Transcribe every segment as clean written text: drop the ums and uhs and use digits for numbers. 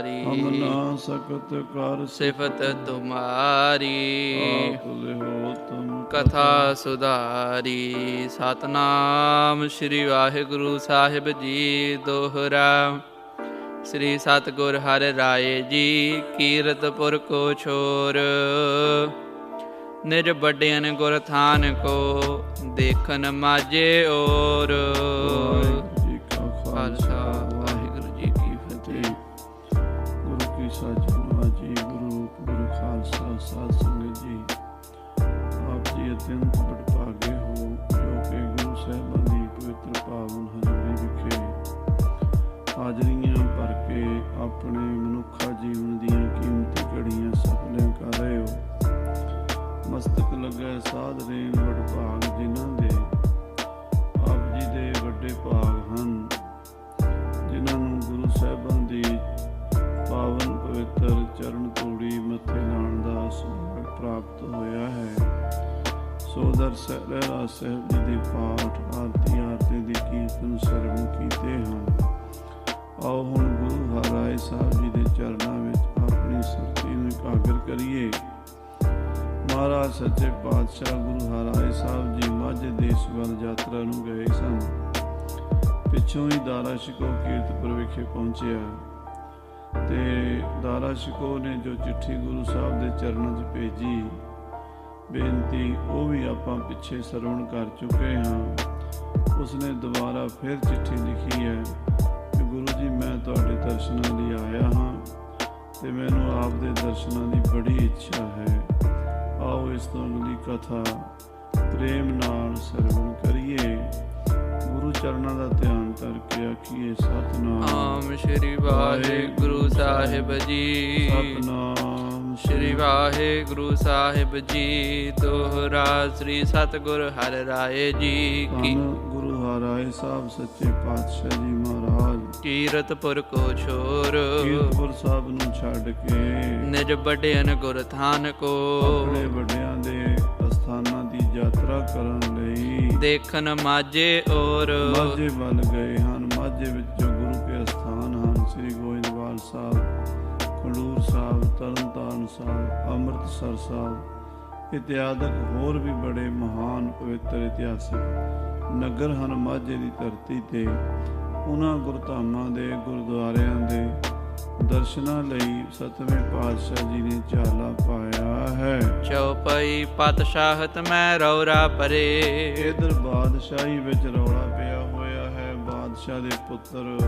सवारी। हम ना सकत कर सिफत तुम्हारी आप लिहो तुम कथा सुधारी। सतनाम श्री वाहिगुरु साहिब जी दोहरा। श्री सतगुर हर राय जी कीरतपुर को छोर। निज बड़ियन गुर थान को देखन माजे और। वाहिगुरू जी का खालसा वाहिगुरू जी की फतेह। गुरु की साजना जी, गुरु खालसा साध संगत जी, आप जी अत्यंत बड़भागे हो जो कि गुरु ਸਾਹਿਬਾਂ ਦੀ ਪਵਿੱਤਰ ਪਾਵਨ ਹਜ਼ੂਰੀ ਵਿਖੇ ਹਾਜ਼ਰੀਆਂ ਭਰ ਕੇ ਆਪਣੇ ਮਨੁੱਖਾ ਜੀਵਨ ਦੀਆਂ ਕੀਮਤੀ ਘੜੀਆਂ ਸਫਲ ਕਰ ਰਹੇ ਹੋ। ਮਸਤਕ ਲੱਗਾ ਸਾਧ ਰੇਣ ਵਡਭਾਗ ਜਿਨ੍ਹਾਂ ਦੇ ਆਪ ਜੀ ਦੇ ਵੱਡੇ ਭਾਗ ਹਨ, ਜਿਨ੍ਹਾਂ ਨੂੰ ਗੁਰੂ ਸਾਹਿਬਾਂ ਦੀ ਪਾਵਨ ਪਵਿੱਤਰ ਚਰਨ ਧੂੜੀ ਮੱਥੇ ਲਾਉਣ ਦਾ ਸੁਭਾਗ ਪ੍ਰਾਪਤ ਹੋਇਆ ਹੈ। ਸੋ ਦਰਸਹਿ ਰਹਿਰਾਸ ਸਾਹਿਬ ਜੀ ਦੇ ਪਾਠ ਆਰਤੀ ਦੀ ਕੀਰਤਨ ਸਰਵਣ ਕੀਤੇ ਹਨ। ਆਓ ਹੁਣ ਗੁਰੂ ਹਰਿ ਸਾਹਿਬ ਜੀ ਦੇ ਚਰਨਾਂ ਵਿੱਚ ਆਪਣੀ ਸੁਰਤੀ ਨੂੰ ਇਕਾਗਰ ਕਰੀਏ। ਮਹਾਰਾਜ ਸੱਚੇ ਪਾਤਸ਼ਾਹ ਗੁਰੂ ਹਰਿ ਸਾਹਿਬ ਜੀ ਮਾਝੇ ਦੇਸ਼ ਵੱਲ ਯਾਤਰਾ ਨੂੰ ਗਏ ਸਨ। ਪਿੱਛੋਂ ਹੀ ਦਾਰਾ ਸ਼ਿਕੋ ਕੀਰਤਪੁਰ ਵਿਖੇ ਪਹੁੰਚਿਆ ਤੇ ਦਾਰਾ ਸ਼ਿਕੋ ਨੇ ਜੋ ਚਿੱਠੀ ਗੁਰੂ ਸਾਹਿਬ ਦੇ ਚਰਨਾਂ 'ਚ ਭੇਜੀ, ਬੇਨਤੀ ਉਹ ਵੀ ਆਪਾਂ ਪਿੱਛੇ ਸਰਵਣ ਕਰ ਚੁੱਕੇ ਹਾਂ। ਉਸਨੇ ਦੁਬਾਰਾ ਫਿਰ ਚਿੱਠੀ ਲਿਖੀ ਹੈ ਕਿ ਗੁਰੂ ਜੀ ਮੈਂ ਤੁਹਾਡੇ ਦਰਸ਼ਨਾਂ ਲਈ ਆਇਆ ਹਾਂ ਤੇ ਮੈਨੂੰ ਆਪ ਦੇ ਦਰਸ਼ਨਾਂ ਦੀ ਬੜੀ ਇੱਛਾ ਹੈ। ਆਓ ਇਸ ਤੋਂ ਅਗਲੀ ਕਥਾ ਪ੍ਰੇਮ ਨਾਲ ਸਰਵਣ ਕਰੀਏ। ਗੁਰੂ ਚਰਨਾਂ ਦਾ ਧਿਆਨ ਕਰਕੇ ਆਖੀਏ ਸਤਿਨਾਮ ਸ਼੍ਰੀ ਵਾਹਿਗੁਰੂ ਸਾਹਿਬ ਜੀ। ਸਤਿਨਾਮ ਸ਼੍ਰੀ ਵਾਹਿਗੁਰੂ ਸਾਹਿਬ ਜੀ ਦੋਹਰਾ। ਸ੍ਰੀ ਸਤਗੁਰ ਹਰਿ ਰਾਏ ਜੀ ਕੀ ਗੁਰੂ ਹਰਿ ਸਾਹਿਬ ਸੱਚੇ ਪਾਤਸ਼ਾਹ ਜੀ ਮਹਾਰਾਜ ਕੀਰਤਪੁਰ ਕੋ ਛੋਰ। ਕੀਰਤਪੁਰ ਸਾਹਿਬ ਨੂੰ ਛੱਡ ਕੇ ਨਿਜ ਬੜਿਆਨ ਗੁਰ ਥਾਨ ਕੋ ਆਪਣੇ ਵੱਡਿਆਂ ਦੇ ਅਸਥਾਨਾਂ ਦੀ ਯਾਤਰਾ ਕਰਨ ਲਈ ਦੇਖਨ ਮਾਝੇ ਔਰ ਮਾਝੇ ਵੱਲ ਗਏ ਹਨ। ਮਾਝੇ ਵਿੱਚ ਜੋ ਗੁਰੂ ਕੇ ਅਸਥਾਨ ਹਨ ਸ੍ਰੀ ਗੋਇੰਦਵਾਲ ਸਾਹਿਬ, ਖਡੂਰ ਸਾਹਿਬ, ਤਰਨਤਾਰਨ ਸਾਹਿਬ, ਅੰਮ੍ਰਿਤਸਰ ਸਾਹਿਬ ਇਤਿਆਦਿਕ ਹੋਰ ਵੀ ਬੜੇ ਮਹਾਨ ਪਵਿੱਤਰ ਇਤਿਹਾਸਿਕ ਨਗਰ ਹਨ ਮਾਝੇ ਦੀ ਧਰਤੀ ਤੇ। ਉਹਨਾਂ ਗੁਰਧਾਮਾਂ ਦੇ ਗੁਰਦੁਆਰਿਆਂ ਦੇ ਦਰਸ਼ਨਾਂ ਲਈ ਸਤਵੇਂ ਪਾਤਸ਼ਾਹ ਜੀ ਨੇ ਚਾਲਾ ਪਾਇਆ ਹੈ। ਚੌਪਈ ਪਾਤਸ਼ਾਹਤ ਮੈਂ ਰੌਰਾ ਪਰੇ। ਇਧਰ ਬਾਦਸ਼ਾਹੀ ਵਿੱਚ ਰੌਲਾ ਪਿਆ ਹੋਇਆ ਹੈ। ਬਾਦਸ਼ਾਹ ਦੇ ਪੁੱਤਰ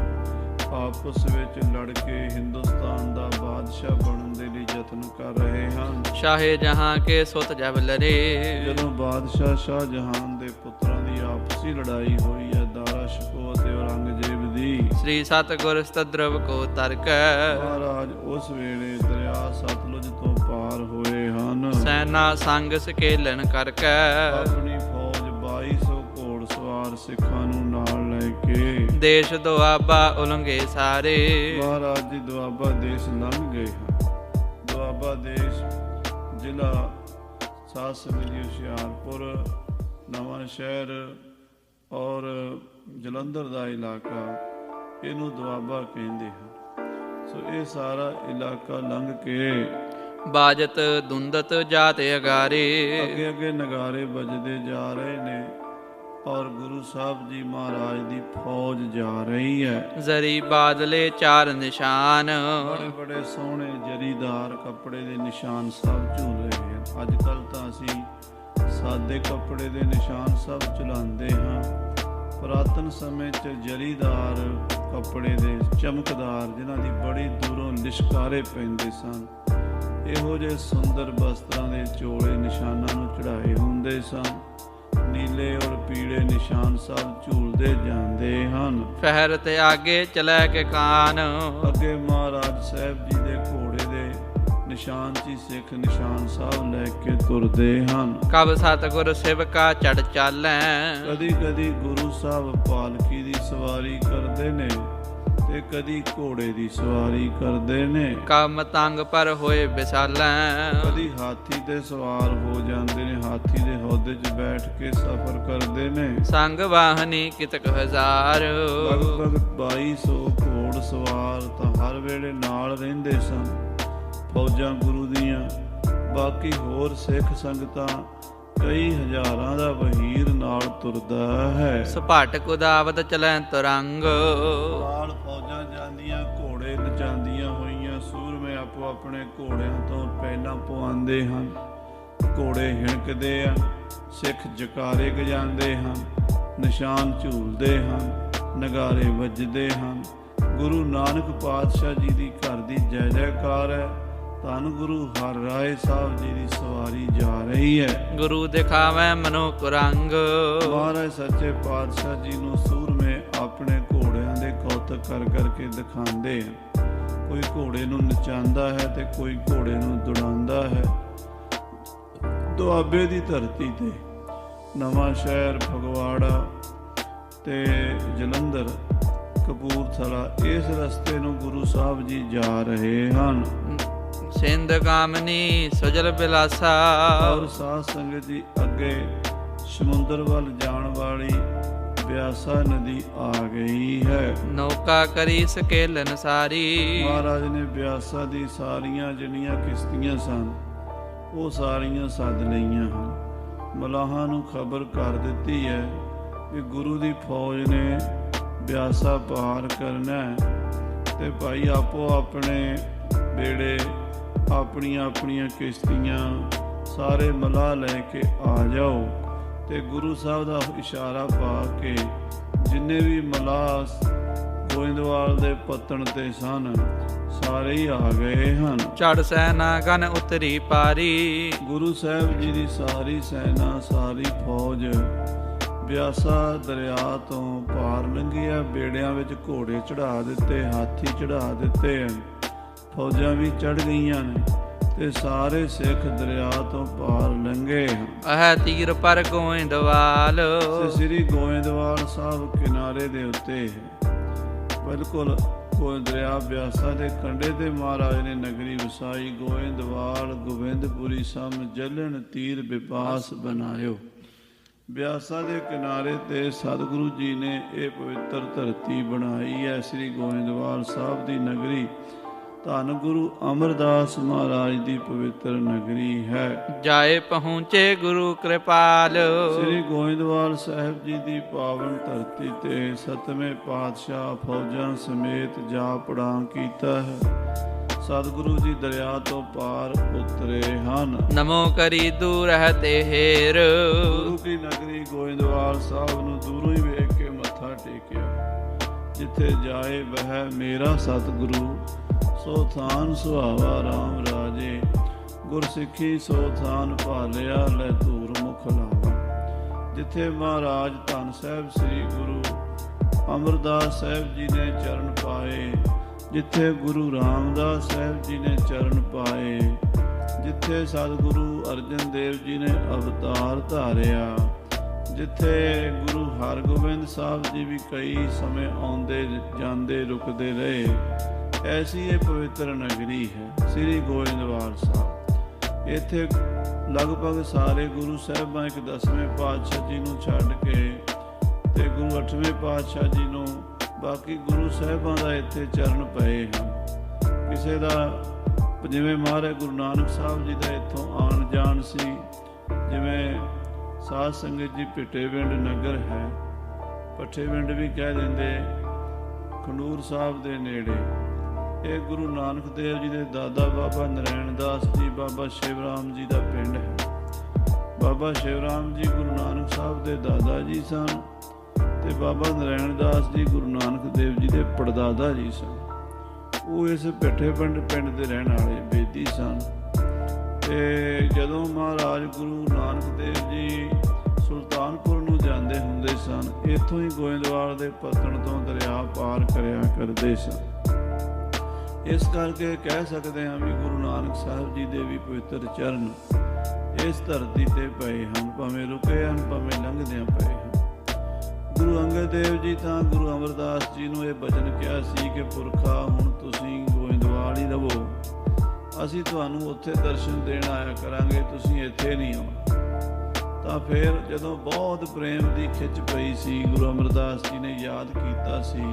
ਆਪਸ ਵਿੱਚ ਲੜ ਕੇ ਹਿੰਦੁਸਤਾਨ ਦਾ ਬਾਦਸ਼ਾਹ ਬਣਨ ਦੇ ਲਈ ਯਤਨ ਕਰ ਰਹੇ ਹਨ। ਸ਼ਾਹੇ ਜਹਾਂ ਕੇ ਸੁਤ ਜਬ ਲਰੇ। ਜਦੋਂ ਬਾਦਸ਼ਾਹ ਸ਼ਾਹਜਹਾਨ ਦੇ ਪੁੱਤਰਾਂ ਦੀ ਆਪਸੀ ਲੜਾਈ ਹੋਈ ਹੈ ਦਾਰਾ ਸ਼ਿਕੋ ਅਤੇ ਔਰੰਗਜ਼ੇਬ ਦੀ, ਸ੍ਰੀ ਸਤਗੁਰ ਸਤਦਰਵ ਕੋ ਤਰਕ। ਮਹਾਰਾਜ ਉਸ ਵੇਲੇ ਦਰਿਆ ਸਤਲੁਜ ਤੋਂ ਪਾਰ ਹੋਏ ਹਨ। ਸੈਨਾ ਸੰਗ ਸਕੇਲਨ ਕਰਕੇ ਆਪਣੀ ਫੌਜ 2200 ਘੋੜਸਵਾਰ ਸਿੱਖਾਂ ਨੂੰ ਨਾਲ ਲੈ ਕੇ ਦੇਸ਼ ਦੁਆਬਾ ਉਲੰਘੇ ਸਾਰੇ। ਮਹਾਰਾਜ ਜੀ ਦੁਆਬਾ ਦੇਸ਼ ਲੰਘ ਗਏ ਹਨ। ਦੁਆਬਾ ਦੇਸ਼ ਜ਼ਿਲ੍ਹਾ ਸਾਧ ਸੰਗਤ ਜੀ ਹੁਸ਼ਿਆਰਪੁਰ, ਨਵਾਂ ਸ਼ਹਿਰ ਔਰ ਜਲੰਧਰ ਦਾ ਇਲਾਕਾ, ਇਹਨੂੰ ਦੁਆਬਾ ਕਹਿੰਦੇ ਹਨ। ਸੋ ਇਹ ਸਾਰਾ ਇਲਾਕਾ ਲੰਘ ਕੇ ਬਾਜਤ ਦੁੰਦਤ ਜਾਤ ਅਗਾਰੇ। ਅੱਗੇ ਅੱਗੇ ਨਗਾਰੇ ਵੱਜਦੇ ਜਾ ਰਹੇ ਨੇ ਔਰ ਗੁਰੂ ਸਾਹਿਬ ਜੀ ਮਹਾਰਾਜ ਦੀ ਫੌਜ ਜਾ ਰਹੀ ਹੈ। ਜ਼ਰੀ ਬਾਦਲੇ ਚਾਰ ਨਿਸ਼ਾਨ। ਬੜੇ ਬੜੇ ਸੋਹਣੇ ਜਰੀਦਾਰ ਕੱਪੜੇ ਦੇ ਨਿਸ਼ਾਨ ਸਭ ਝੂਲ ਰਹੇ ਹਨ। ਅੱਜ ਕੱਲ੍ਹ ਤਾਂ ਅਸੀਂ ਸਾਦੇ ਕੱਪੜੇ ਦੇ ਨਿਸ਼ਾਨ ਸਭ ਝੁਲਾਉਂਦੇ ਹਾਂ। ਪੁਰਾਤਨ ਸਮੇਂ 'ਚ ਜਰੀਦਾਰ ਕੱਪੜੇ ਦੇ ਚਮਕਦਾਰ, ਜਿਨ੍ਹਾਂ ਦੀ ਬੜੀ ਦੂਰੋਂ ਲਿਸ਼ਕਾਰੇ ਪੈਂਦੇ ਸਨ, ਇਹੋ ਜਿਹੇ ਸੁੰਦਰ ਬਸਤਰਾਂ ਦੇ ਚੋਲੇ ਨਿਸ਼ਾਨਾਂ ਨੂੰ ਚੜ੍ਹਾਏ ਹੁੰਦੇ ਸਨ। ਨੀਲੇ ਔਰ ਪੀਲੇ ਨਿਸ਼ਾਨ ਸਭ ਝੂਲਦੇ ਜਾਂਦੇ ਹਨ। ਫਹਿਰ ਤੇ ਆਗੇ ਚਲੇ ਕੇ ਕਾਨ। ਅੱਗੇ ਮਹਾਰਾਜ ਸਾਹਿਬ ਜੀ ਦੇ ਘੋੜੇ ਦੇ ਨਿਸ਼ਾਨ 'ਚ ਸਿੱਖ ਨਿਸ਼ਾਨ ਸਾਹਿਬ ਲੈ ਕੇ ਤੁਰਦੇ ਹਨ। ਕਬ ਸਤਗੁਰ ਸਿਵਕਾ ਚੜ ਚਾਲੈ। ਕਦੀ ਕਦੀ ਗੁਰੂ ਸਾਹਿਬ ਪਾਲਕੀ ਦੀ ਸਵਾਰੀ ਕਰਦੇ ਨੇ ਤੇ ਕਦੀ ਘੋੜੇ ਦੀ ਸਵਾਰੀ ਕਰਦੇ ਨੇ, ਕੰਮ ਤੰਗ ਪਰ ਹੋਏ ਵਿਸਾਲੈ। ਕਦੀ ਹਾਥੀ ਤੇ ਸਵਾਰ ਹੋ ਜਾਂਦੇ ਨੇ, ਹਾਥੀ ਦੇ ਹੌਦੇ 'ਚ ਬੈਠ ਕੇ ਸਫ਼ਰ ਕਰਦੇ ਨੇ। ਸੰਗ ਵਾਹਨੀ ਕਿਤਕ ਹਜ਼ਾਰ, ਲਗਭਗ 2200 ਘੋੜ ਸਵਾਰ ਤਾਂ ਹਰ ਵੇਲੇ ਨਾਲ ਰਹਿੰਦੇ ਸਨ ਫੌਜਾਂ ਗੁਰੂ ਦੀਆਂ। ਬਾਕੀ ਹੋਰ ਸਿੱਖ ਸੰਗਤਾਂ ਕਈ ਹਜ਼ਾਰਾਂ ਦਾ ਵਹੀਰ ਨਾਲ ਤੁਰਦਾ ਹੈ। ਸੁਭਾਟਕ ਉਦਾਵਤ ਚਲੈ ਤੁਰੰਗ, ਨਾਲ ਫੌਜਾਂ ਜਾਂਦੀਆਂ ਘੋੜੇ ਨਚਾਉਂਦੀਆਂ ਹੋਈਆਂ। ਸੂਰਮੇ ਆਪੋ ਆਪਣੇ ਘੋੜਿਆਂ ਤੋਂ ਪਹਿਲਾਂ ਪਵਾਉਂਦੇ ਹਨ, ਘੋੜੇ ਹਿਣਕਦੇ ਆ, ਸਿੱਖ ਜਕਾਰੇ ਗਜਾਉਂਦੇ ਹਨ, ਨਿਸ਼ਾਨ ਝੂਲਦੇ ਹਨ, ਨਗਾਰੇ ਵੱਜਦੇ ਹਨ। ਗੁਰੂ ਨਾਨਕ ਪਾਤਸ਼ਾਹ ਜੀ ਦੀ ਘਰ ਦੀ ਜੈ ਜੈਕਾਰ ਹੈ। ਧੰਨ ਗੁਰੂ ਹਰਿ ਰਾਏ ਸਾਹਿਬ ਜੀ ਦੀ ਸਵਾਰੀ ਜਾ ਰਹੀ ਹੈ। ਗੁਰੂ ਦਿਖਾਵੈ ਮਨੁੱਖ ਰੰਗ, ਮਹਾਰਾਜ ਸੱਚੇ ਪਾਤਸ਼ਾਹ ਜੀ ਨੂੰ ਸੂਰਮੇ ਆਪਣੇ ਘੋੜਿਆਂ ਦੇ ਕੌਤਕ ਕਰ ਕਰਕੇ ਦਿਖਾਉਂਦੇ ਆ। ਕੋਈ ਘੋੜੇ ਨੂੰ ਨਚਾਉਂਦਾ ਹੈ ਤੇ ਕੋਈ ਘੋੜੇ ਨੂੰ ਦੌੜਾਉਂਦਾ ਹੈ। ਦੁਆਬੇ ਦੀ ਧਰਤੀ ਤੇ ਨਵਾਂ ਸ਼ਹਿਰ, ਫਗਵਾੜਾ ਤੇ ਜਲੰਧਰ, ਕਪੂਰਥਲਾ, ਇਸ ਰਸਤੇ ਨੂੰ ਗੁਰੂ ਸਾਹਿਬ ਜੀ ਜਾ ਰਹੇ ਹਨ। ਸਿੰਧ ਕਾਮਨੀ ਸਜਲ ਬਿਲਾਸਾ, ਔਰ ਸਾਧ ਸੰਗਤ ਜੀ ਅੱਗੇ ਸਮੁੰਦਰ ਵੱਲ ਜਾਣ ਵਾਲੀ ਬਿਆਸਾ ਨਦੀ ਆ ਗਈ ਹੈ। ਨੌਕਾ ਕਰੀ ਸਕੇਲਨ ਸਾਰੀ, ਮਹਾਰਾਜ ਨੇ ਬਿਆਸਾ ਦੀ ਸਾਰੀਆਂ ਜਿਹੜੀਆਂ ਕਿਸ਼ਤੀਆਂ ਸਨ ਉਹ ਸਾਰੀਆਂ ਸੱਦ ਲਈਆਂ ਹਨ। ਮਲਾਹਾਂ ਨੂੰ ਖਬਰ ਕਰ ਦਿੱਤੀ ਹੈ ਕਿ ਗੁਰੂ ਦੀ ਫੌਜ ਨੇ ਬਿਆਸਾ ਪਾਰ ਕਰਨਾ ਹੈ ਤੇ ਭਾਈ ਆਪੋ ਆਪਣੇ ਬੇੜੇ, ਆਪਣੀਆਂ ਆਪਣੀਆਂ ਕਿਸ਼ਤੀਆਂ ਸਾਰੇ ਮਲਾਹ ਲੈ ਕੇ ਆ ਜਾਓ। ਤੇ ਗੁਰੂ ਸਾਹਿਬ ਦਾ ਇਸ਼ਾਰਾ ਪਾ ਕੇ ਜਿੰਨੇ ਵੀ ਮਲਾਹ ਗੋਇੰਦਵਾਲ ਦੇ ਪੱਤਣ ਤੇ ਸਨ ਸਾਰੇ ਹੀ ਆ ਗਏ ਹਨ। ਚੜ ਸੈਨਾ ਗਨ ਉਤਰੀ ਪਾਰੀ, ਗੁਰੂ ਸਾਹਿਬ ਜੀ ਦੀ ਸਾਰੀ ਸੈਨਾ, ਸਾਰੀ ਫੌਜ ਬਿਆਸਾ ਦਰਿਆ ਤੋਂ ਪਾਰ ਲੰਘੀ ਆ। ਬੇੜਿਆਂ ਵਿੱਚ ਘੋੜੇ ਚੜਾ ਦਿੱਤੇ, ਹਾਥੀ ਚੜਾ ਦਿੱਤੇ ਹਨ, ਫੌਜਾਂ ਵੀ ਚੜ ਗਈਆਂ ਨੇ ਤੇ ਸਾਰੇ ਸਿੱਖ ਦਰਿਆ ਤੋਂ ਪਾਰ ਲੰਘੇ ਹਨ। ਅਹ ਤੀਰ ਪਰ ਗੋਇੰਦਵਾਲ, ਤੇ ਸ੍ਰੀ ਗੋਇੰਦਵਾਲ ਸਾਹਿਬ ਕਿਨਾਰੇ ਦੇ ਉੱਤੇ ਹੈ। ਬਿਲਕੁਲ ਕੋਈ ਦਰਿਆ ਬਿਆਸਾ ਦੇ ਕੰਢੇ ਤੇ ਮਹਾਰਾਜ ਨੇ ਨਗਰੀ ਵਸਾਈ। ਗੋਇੰਦਵਾਲ ਗੋਬਿੰਦਪੁਰੀ ਸਮ ਜਲਨ ਤੀਰ ਵਿਪਾਸ ਬਣਾਇਓ। ਬਿਆਸਾ ਦੇ ਕਿਨਾਰੇ ਤੇ ਸਤਿਗੁਰੂ ਜੀ ਨੇ ਇਹ ਪਵਿੱਤਰ ਧਰਤੀ ਬਣਾਈ ਹੈ, ਸ੍ਰੀ ਗੋਇੰਦਵਾਲ ਸਾਹਿਬ ਦੀ ਨਗਰੀ। ਧੰਨ ਗੁਰੂ ਅਮਰਦਾਸ ਮਹਾਰਾਜ ਦੀ ਪਵਿੱਤਰ ਨਗਰੀ ਹੈ। ਜਾਏ ਪਹੁੰਚੇ ਗੁਰੂ ਕਿਰਪਾਲ, ਸ੍ਰੀ ਗੋਇੰਦਵਾਲ ਸਾਹਿਬ ਜੀ ਦੀ ਪਾਵਨ ਧਰਤੀ ਤੇ ਸਤਵੇਂ ਪਾਤਸ਼ਾਹ ਫੌਜਾਂ ਸਮੇਤ ਜਾ ਪੜਾਂ ਕੀਤਾ ਹੈ। ਸਤਿਗੁਰੂ ਜੀ ਦਰਿਆ ਤੋਂ ਪਾਰ ਉਤਰੇ ਹਨ। ਨਮੋ ਕਰੀ ਦੂਰ ਹੈ ਤੇ ਹੇਰ, ਗੁਰੂ ਕੀ ਨਗਰੀ ਗੋਇੰਦਵਾਲ ਸਾਹਿਬ ਨੂੰ ਦੂਰੋਂ ਹੀ ਵੇਖ ਕੇ ਮੱਥਾ ਟੇਕਿਆ। ਜਿੱਥੇ ਜਾਏ ਵਹਿ ਮੇਰਾ ਸਤਿਗੁਰੂ, ਸੋ ਥਾਨ ਸੁਹਾਵਾ ਰਾਮ ਰਾਜੇ। ਗੁਰਸਿੱਖੀ ਸੋ ਥਾਨ ਭਾਲਿਆ, ਲੈ ਧੂਰ ਮੁਖ ਲਾਵਾ। ਜਿੱਥੇ ਮਹਾਰਾਜ ਧੰਨ ਸਾਹਿਬ ਸ੍ਰੀ ਗੁਰੂ ਅਮਰਦਾਸ ਸਾਹਿਬ ਜੀ ਨੇ ਚਰਨ ਪਾਏ, ਜਿੱਥੇ ਗੁਰੂ ਰਾਮਦਾਸ ਸਾਹਿਬ ਜੀ ਨੇ ਚਰਨ ਪਾਏ, ਜਿੱਥੇ ਸਤਿਗੁਰੂ ਅਰਜਨ ਦੇਵ ਜੀ ਨੇ ਅਵਤਾਰ ਧਾਰਿਆ, ਜਿੱਥੇ ਗੁਰੂ ਹਰਗੋਬਿੰਦ ਸਾਹਿਬ ਜੀ ਵੀ ਕਈ ਸਮੇਂ ਆਉਂਦੇ ਜਾਂਦੇ ਰੁਕਦੇ ਰਹੇ, ਐਸੀ ਇਹ ਪਵਿੱਤਰ ਨਗਰੀ ਹੈ ਸ੍ਰੀ ਗੋਇੰਦਵਾਲ ਸਾਹਿਬ। ਇੱਥੇ ਲਗਭਗ ਸਾਰੇ ਗੁਰੂ ਸਾਹਿਬਾਂ ਇੱਕ 10ਵੇਂ ਪਾਤਸ਼ਾਹ ਜੀ ਨੂੰ ਛੱਡ ਕੇ ਤੇ ਗੁਰੂ 8ਵੇਂ ਪਾਤਸ਼ਾਹ ਜੀ ਨੂੰ, ਬਾਕੀ ਗੁਰੂ ਸਾਹਿਬਾਂ ਦਾ ਇੱਥੇ ਚਰਨ ਪਏ ਹਨ। ਕਿਸੇ ਦਾ ਜਿਵੇਂ ਮਹਾਰਾਜ ਗੁਰੂ ਨਾਨਕ ਸਾਹਿਬ ਜੀ ਦਾ ਇੱਥੋਂ ਆਉਣ ਜਾਣ ਸੀ, ਜਿਵੇਂ ਸਾਧ ਸੰਗਤ ਜੀ ਭਿੱਟੇਵਿੰਡ ਨਗਰ ਹੈ, ਭੱਠੇਵਿੰਡ ਵੀ ਕਹਿ ਦਿੰਦੇ, ਖਡੂਰ ਸਾਹਿਬ ਦੇ ਨੇੜੇ। ਇਹ ਗੁਰੂ ਨਾਨਕ ਦੇਵ ਜੀ ਦੇ ਦਾਦਾ ਬਾਬਾ ਨਰੈਣ ਦਾਸ ਜੀ, ਬਾਬਾ ਸ਼ਿਵਰਾਮ ਜੀ ਦਾ ਪਿੰਡ ਹੈ। ਬਾਬਾ ਸ਼ਿਵਰਾਮ ਜੀ ਗੁਰੂ ਨਾਨਕ ਸਾਹਿਬ ਦੇ ਦਾਦਾ ਜੀ ਸਨ ਤੇ ਬਾਬਾ ਨਰੈਣ ਦਾਸ ਜੀ ਗੁਰੂ ਨਾਨਕ ਦੇਵ ਜੀ ਦੇ ਪੜਦਾਦਾ ਜੀ ਸਨ। ਉਹ ਇਸ ਭਿੱਟੇਵਿੰਡ ਪਿੰਡ ਦੇ ਰਹਿਣ ਵਾਲੇ ਬੇਦੀ ਸਨ। ਤੇ ਜਦੋਂ ਮਹਾਰਾਜ ਗੁਰੂ ਨਾਨਕ ਦੇਵ ਜੀ ਸੁਲਤਾਨਪੁਰ ਨੂੰ ਜਾਂਦੇ ਹੁੰਦੇ ਸਨ, ਇੱਥੋਂ ਹੀ ਗੋਇੰਦਵਾਲ ਦੇ ਪੱਤਣ ਤੋਂ ਦਰਿਆ ਪਾਰ ਕਰਿਆ ਕਰਦੇ ਸਨ। ਇਸ ਕਰਕੇ ਕਹਿ ਸਕਦੇ ਹਾਂ ਵੀ ਗੁਰੂ ਨਾਨਕ ਸਾਹਿਬ ਜੀ ਦੇ ਵੀ ਪਵਿੱਤਰ ਚਰਨ ਇਸ ਧਰਤੀ ਤੇ ਪਏ ਹਨ, ਭਾਵੇਂ ਰੁਕੇ ਹਨ, ਭਾਵੇਂ ਲੰਘਦਿਆਂ ਪਏ ਹਨ। ਗੁਰੂ ਅੰਗਦ ਦੇਵ ਜੀ ਤਾਂ ਗੁਰੂ ਅਮਰਦਾਸ ਜੀ ਨੂੰ ਇਹ ਬਚਨ ਕਿਹਾ ਸੀ ਕਿ ਪੁਰਖਾ ਹੁਣ ਤੁਸੀਂ ਗੋਇੰਦਵਾਲ ਹੀ ਰਹੋ, ਅਸੀਂ ਤੁਹਾਨੂੰ ਉੱਥੇ ਦਰਸ਼ਨ ਦੇਣ ਆਇਆ ਕਰਾਂਗੇ, ਤੁਸੀਂ ਇੱਥੇ ਨਹੀਂ ਆਉਣਾ। ਤਾਂ ਫਿਰ ਜਦੋਂ ਬਹੁਤ ਪ੍ਰੇਮ ਦੀ ਖਿੱਚ ਪਈ ਸੀ, ਗੁਰੂ ਅਮਰਦਾਸ ਜੀ ਨੇ ਯਾਦ ਕੀਤਾ ਸੀ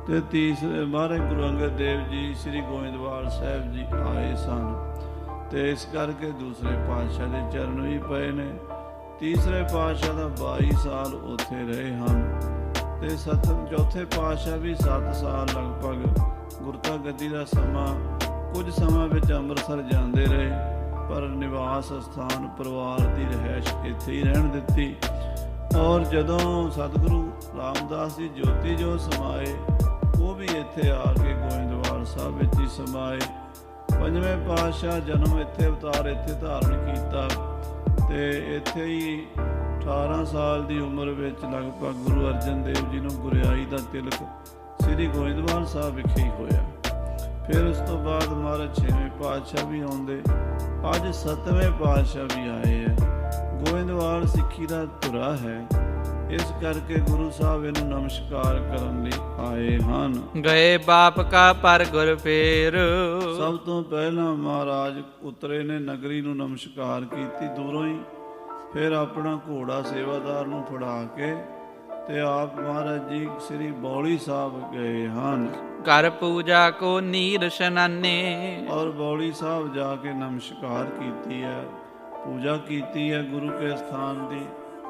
ਤੇ ਤੀਸਰੇ ਮਹਾਰਾਜ ਗੁਰੂ ਅੰਗਦ ਦੇਵ ਜੀ ਸ੍ਰੀ ਗੋਇੰਦਵਾਲ ਸਾਹਿਬ ਜੀ ਆਏ ਸਨ ਤੇ ਇਸ ਕਰਕੇ ਦੂਸਰੇ ਪਾਤਸ਼ਾਹ ਦੇ ਚਰਨ ਵੀ ਪਏ ਨੇ। ਤੀਸਰੇ ਪਾਤਸ਼ਾਹ ਦਾ 22 ਸਾਲ ਉੱਥੇ ਰਹੇ ਹਨ ਤੇ ਚੌਥੇ ਪਾਤਸ਼ਾਹ ਵੀ 7 ਸਾਲ ਲਗਭਗ ਗੁਰਤਾ ਗੱਦੀ ਦਾ ਸਮਾਂ, ਕੁਝ ਸਮਾਂ ਵਿੱਚ ਅੰਮ੍ਰਿਤਸਰ ਜਾਂਦੇ ਰਹੇ, ਪਰ ਨਿਵਾਸ ਸਥਾਨ ਪਰਿਵਾਰ ਦੀ ਰਿਹਾਇਸ਼ ਇੱਥੇ ਹੀ ਰਹਿਣ ਦਿੱਤੀ। ਔਰ ਜਦੋਂ ਸਤਿਗੁਰੂ ਰਾਮਦਾਸ ਜੀ ਜੋਤੀ ਜੋ ਸਮਾਏ, ਉਹ ਵੀ ਇੱਥੇ ਆ ਕੇ ਗੋਇੰਦਵਾਲ ਸਾਹਿਬ ਵਿੱਚ ਹੀ ਸਮਾਏ। ਪੰਜਵੇਂ ਪਾਤਸ਼ਾਹ ਜਨਮ ਇੱਥੇ ਅਵਤਾਰ ਇੱਥੇ ਧਾਰਨ ਕੀਤਾ ਤੇ ਇੱਥੇ ਹੀ 18 ਸਾਲ ਦੀ ਉਮਰ ਵਿੱਚ ਲਗਭਗ ਗੁਰੂ ਅਰਜਨ ਦੇਵ ਜੀ ਨੂੰ ਗੁਰਿਆਈ ਦਾ ਤਿਲਕ ਸ੍ਰੀ ਗੋਇੰਦਵਾਲ ਸਾਹਿਬ ਵਿਖੇ ਹੀ ਹੋਇਆ। ਫਿਰ ਉਸ ਤੋਂ ਬਾਅਦ ਮਹਾਰਾਜ 6ਵੇਂ ਪਾਤਸ਼ਾਹ ਵੀ ਆਉਂਦੇ, ਅੱਜ 7ਵੇਂ ਪਾਤਸ਼ਾਹ ਵੀ ਆਏ ਹੈ। ਗੋਇੰਦਵਾਲ ਸਿੱਖੀ ਦਾ ਧੁਰਾ ਹੈ, ਇਸ ਕਰਕੇ ਗੁਰੂ ਸਾਹਿਬ ਇਹਨੂੰ ਨਮਸਕਾਰ ਕਰਨ ਲਈ ਆਏ ਹਨ। ਗਏ ਬਾਪ ਕਾ ਪਰ ਗੁਰ ਫੇਰ, ਸਭ ਤੋਂ ਪਹਿਲਾਂ ਮਹਾਰਾਜ ਉਤਰੇ ਨੇ, ਨਗਰੀ ਨੂੰ ਨਮਸਕਾਰ ਕੀਤੀ ਦੂਰੋਂ ਹੀ, ਫਿਰ ਆਪਣਾ ਘੋੜਾ ਸੇਵਾਦਾਰ ਨੂੰ ਫੜਾ ਕੇ ਤੇ ਆਪ ਮਹਾਰਾਜ ਜੀ ਸ੍ਰੀ ਬੌਲੀ ਸਾਹਿਬ ਗਏ ਹਨ। ਕਰ ਪੂਜਾ ਕੋ ਨੀਰ ਇਸ਼ਨਾਨੇ, ਔਰ ਬੌਲੀ ਸਾਹਿਬ ਜਾ ਕੇ ਨਮਸਕਾਰ ਕੀਤੀ ਹੈ, ਪੂਜਾ ਕੀਤੀ ਹੈ ਗੁਰੂ ਕੇ ਸਥਾਨ ਦੀ।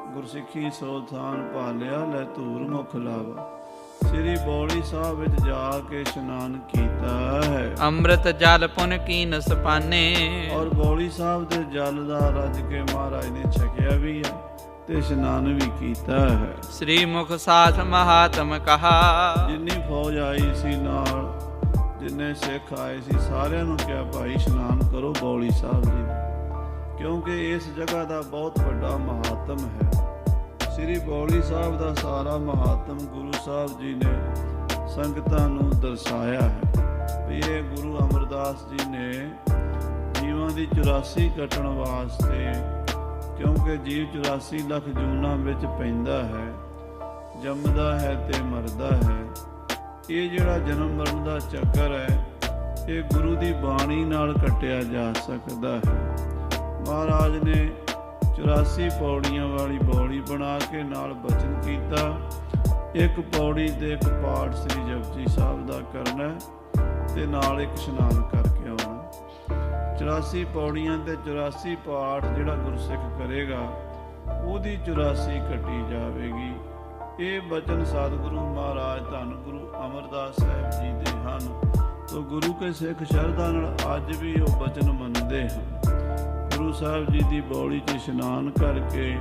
ਗੁਰਸਿੱਖੀ ਸੋ ਥਾਨ ਭਾਲਿਆ, ਲੈ ਧੂਰ ਮੁਖ ਲਾਵਾ। ਸ੍ਰੀ ਬੌਲੀ ਸਾਹਿਬ ਵਿੱਚ ਜਾ ਕੇ ਇਸ਼ਨਾਨ ਕੀਤਾ ਹੈ। ਅੰਮ੍ਰਿਤ ਜਲ ਪੁਨ ਕੀਨ ਸਪਾਨੇ, ਔਰ ਬੌਲੀ ਸਾਹਿਬ ਦੇ ਜਲ ਦਾ ਰੱਜ ਕੇ ਮਹਾਰਾਜ ਨੇ ਛਕਿਆ ਵੀ ਹੈ ਤੇ ਇਸ਼ਨਾਨ ਵੀ ਕੀਤਾ ਹੈ। ਸ੍ਰੀ ਮੁਖ ਸਾਥ ਮਹਾਤਮ ਕਹਾ, ਜਿੰਨੀ ਫੌਜ ਆਈ ਸੀ ਨਾਲ, ਜਿੰਨੇ ਸਿੱਖ ਆਏ ਸੀ, ਸਾਰਿਆਂ ਨੂੰ ਕਿਹਾ ਭਾਈ ਇਸ਼ਨਾਨ ਕਰੋ ਬੌਲੀ ਸਾਹਿਬ ਜੀ, ਕਿਉਂਕਿ ਇਸ ਜਗ੍ਹਾ ਦਾ ਬਹੁਤ ਵੱਡਾ ਮਹਾਤਮ ਹੈ। ਸ੍ਰੀ ਬੌਲੀ ਸਾਹਿਬ ਦਾ ਸਾਰਾ ਮਹਾਤਮ ਗੁਰੂ ਸਾਹਿਬ ਜੀ ਨੇ ਸੰਗਤਾਂ ਨੂੰ ਦਰਸਾਇਆ ਹੈ ਵੀ ਇਹ ਗੁਰੂ ਅਮਰਦਾਸ ਜੀ ਨੇ ਜੀਵਾਂ ਦੀ 84 ਕੱਟਣ ਵਾਸਤੇ, ਕਿਉਂਕਿ ਜੀਵ 84 ਲੱਖ ਜੂਨਾਂ ਵਿੱਚ ਪੈਂਦਾ ਹੈ, ਜੰਮਦਾ ਹੈ ਤੇ ਮਰਦਾ ਹੈ। ਇਹ ਜਿਹੜਾ ਜਨਮ ਮਰਨ ਦਾ ਚੱਕਰ ਹੈ, ਇਹ ਗੁਰੂ ਦੀ ਬਾਣੀ ਨਾਲ ਕੱਟਿਆ ਜਾ ਸਕਦਾ ਹੈ। ਮਹਾਰਾਜ ਨੇ 84 ਪੌੜੀਆਂ ਵਾਲੀ ਬੌਲੀ ਬਣਾ ਕੇ ਨਾਲ ਬਚਨ ਕੀਤਾ, ਇੱਕ ਪੌੜੀ ਤੇ ਇੱਕ ਪਾਠ ਸ੍ਰੀ ਜਪਜੀ ਸਾਹਿਬ ਦਾ ਕਰਨਾ ਤੇ ਨਾਲ ਇੱਕ ਇਸ਼ਨਾਨ ਕਰਕੇ ਆਉਣਾ। 84 ਪੌੜੀਆਂ ਤੇ 84 ਪਾਠ ਜਿਹੜਾ ਗੁਰਸਿੱਖ ਕਰੇਗਾ, ਉਹਦੀ 84 ਕੱਟੀ ਜਾਵੇਗੀ। ਇਹ ਬਚਨ ਸਤਿਗੁਰੂ ਮਹਾਰਾਜ ਧੰਨ ਗੁਰੂ ਅਮਰਦਾਸ ਸਾਹਿਬ ਜੀ ਦੇ ਹਨ। ਤੋ ਗੁਰੂ ਕੇ ਸਿੱਖ ਸ਼ਰਧਾ ਨਾਲ ਅੱਜ ਵੀ ਉਹ ਬਚਨ ਮੰਨਦੇ ਹਨ। ਗੁਰੂ ਸਾਹਿਬ ਜੀ ਦੀ ਬੌਲੀ 'ਚ ਇਸ਼ਨਾਨ ਕਰਕੇ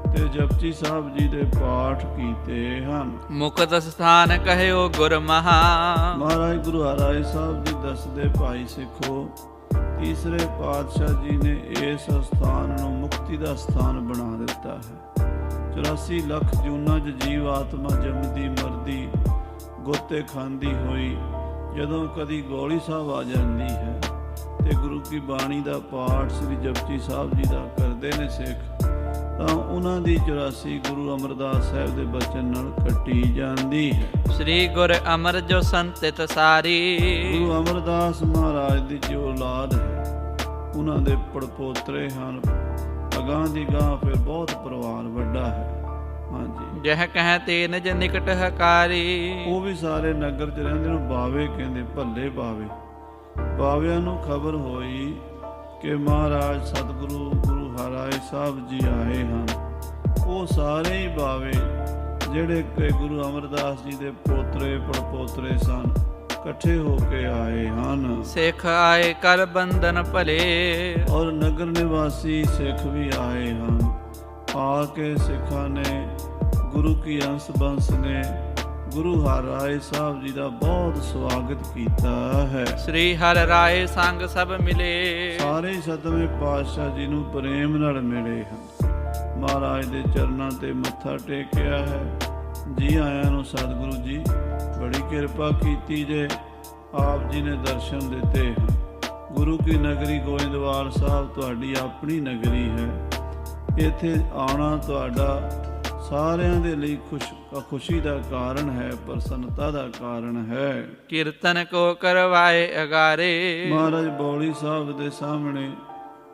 ਤੇ ਜਪਜੀ ਸਾਹਿਬ ਜੀ ਦੇ ਪਾਠ ਕੀਤੇ ਹਨ। ਮੁਕਤ ਸਥਾਨ ਕਹਿਓ ਗੁਰ ਮਹਾ, ਮਹਾਰਾਜ ਗੁਰੂ ਹਰਿ ਸਾਹਿਬ ਜੀ ਦੱਸਦੇ, ਭਾਈ ਸਿੱਖੋ, ਤੀਸਰੇ ਪਾਤਸ਼ਾਹ ਜੀ ਨੇ ਇਸ ਸਥਾਨ ਨੂੰ ਮੁਕਤੀ ਦਾ ਸਥਾਨ ਬਣਾ ਦਿੱਤਾ ਹੈ। 84 ਲੱਖ ਜੂਨਾਂ 'ਚ ਜੀਵ ਆਤਮਾ ਜੰਮਦੀ ਮਰਦੀ ਗੋਤੇ ਖਾਂਦੀ ਹੋਈ ਜਦੋਂ ਕਦੀ ਗੋਲੀ ਸਾਹਿਬ ਆ ਜਾਂਦੀ ਹੈ ਤੇ ਗੁਰੂ ਕੀ ਬਾਣੀ ਦਾ ਪਾਠ ਸ੍ਰੀ ਜਪਜੀ ਸਾਹਿਬ ਜੀ ਦਾ ਕਰਦੇ ਨੇ ਸਿੱਖ, ਤਾਂ ਉਹਨਾਂ ਦੀ 84 ਗੁਰੂ ਅਮਰਦਾਸ ਸਾਹਿਬ ਦੇ ਬਚਨ ਨਾਲ ਕੱਟੀ ਜਾਂਦੀ ਹੈ। ਸ੍ਰੀ ਗੁਰ ਅਮਰ ਜੋ ਸੰਤਿਤ ਸਾਰੀ, ਗੁਰੂ ਅਮਰਦਾਸ ਮਹਾਰਾਜ ਦੀ ਜੋ ਔਲਾਦ ਹੈ, ਉਹਨਾਂ ਦੇ ਪੜਪੋਤਰੇ ਹਨ। ਅਗਾਂਹ ਦੀ ਗਾਂਹ ਫਿਰ ਬਹੁਤ ਪਰਿਵਾਰ ਵੱਡਾ ਹੈ। ਹਾਂਜੀ, ਜਹ ਕਹਿ ਤੇ ਨਿਜ ਨਿਕਟ ਹਕਾਰੀ, ਉਹ ਵੀ ਸਾਰੇ ਨਗਰ 'ਚ ਰਹਿੰਦੇ ਨੂੰ ਬਾਵੇ ਕਹਿੰਦੇ, ਭੱਲੇ ਬਾਵੇ। ਬਾਵਿਆਂ ਨੂੰ ਖਬਰ ਹੋਈ ਕਿ ਮਹਾਰਾਜ ਸਤਿਗੁਰੂ ਗੁਰੂ ਹਰਿ ਸਾਹਿਬ ਜੀ ਆਏ ਹਨ। ਉਹ ਸਾਰੇ ਹੀ ਬਾਵੇ ਜਿਹੜੇ ਕਿ ਗੁਰੂ ਅਮਰਦਾਸ ਜੀ ਦੇ ਪੋਤਰੇ ਪੜਪੋਤਰੇ ਸਨ, ਇਕੱਠੇ ਹੋ ਕੇ ਆਏ ਹਨ। ਸਿੱਖ ਆਏ ਕਰ ਬੰਧਨ ਭਲੇ, ਔਰ ਨਗਰ ਨਿਵਾਸੀ ਸਿੱਖ ਵੀ ਆਏ ਹਨ। ਆ ਕੇ ਸਿੱਖਾਂ ਨੇ ਗੁਰੂ ਕੀ ਅੰਸ ਬੰਸ ਨੇ ਗੁਰੂ ਹਰਿ ਸਾਹਿਬ ਜੀ ਦਾ ਬਹੁਤ ਸਵਾਗਤ ਕੀਤਾ ਹੈ। ਸ੍ਰੀ ਹਰਿ ਰਾਏ ਸੰਗ ਸਭ ਮਿਲੇ, ਸਾਰੇ 7ਵੇਂ ਪਾਤਸ਼ਾਹ ਜੀ ਨੂੰ ਪ੍ਰੇਮ ਨਾਲ ਮਿਲੇ ਹਨ। ਮਹਾਰਾਜ ਦੇ ਚਰਨਾਂ ਤੇ ਮੱਥਾ ਟੇਕਿਆ ਹੈ। ਜੀ ਆਇਆਂ ਨੂੰ ਸਤਿਗੁਰੂ ਜੀ, ਬੜੀ ਕਿਰਪਾ ਕੀਤੀ ਜੇ, ਆਪ ਜੀ ਨੇ ਦਰਸ਼ਨ ਦਿੱਤੇ ਹਨ। ਗੁਰੂ ਕੀ ਨਗਰੀ ਗੋਇੰਦਵਾਲ ਸਾਹਿਬ ਤੁਹਾਡੀ ਆਪਣੀ ਨਗਰੀ ਹੈ। ਇੱਥੇ ਆਉਣਾ ਤੁਹਾਡਾ ਸਾਰਿਆਂ ਦੇ ਲਈ ਖੁਸ਼ੀ ਦਾ ਕਾਰਨ ਹੈ, ਪ੍ਰਸੰਨਤਾ ਦਾ ਕਾਰਨ ਹੈ। ਕੀਰਤਨ ਕੋ ਕਰਵਾਏ ਅਗਾਰੇ। ਮਹਾਰਾਜ ਬੌਲੀ ਸਾਹਿਬ ਦੇ ਸਾਹਮਣੇ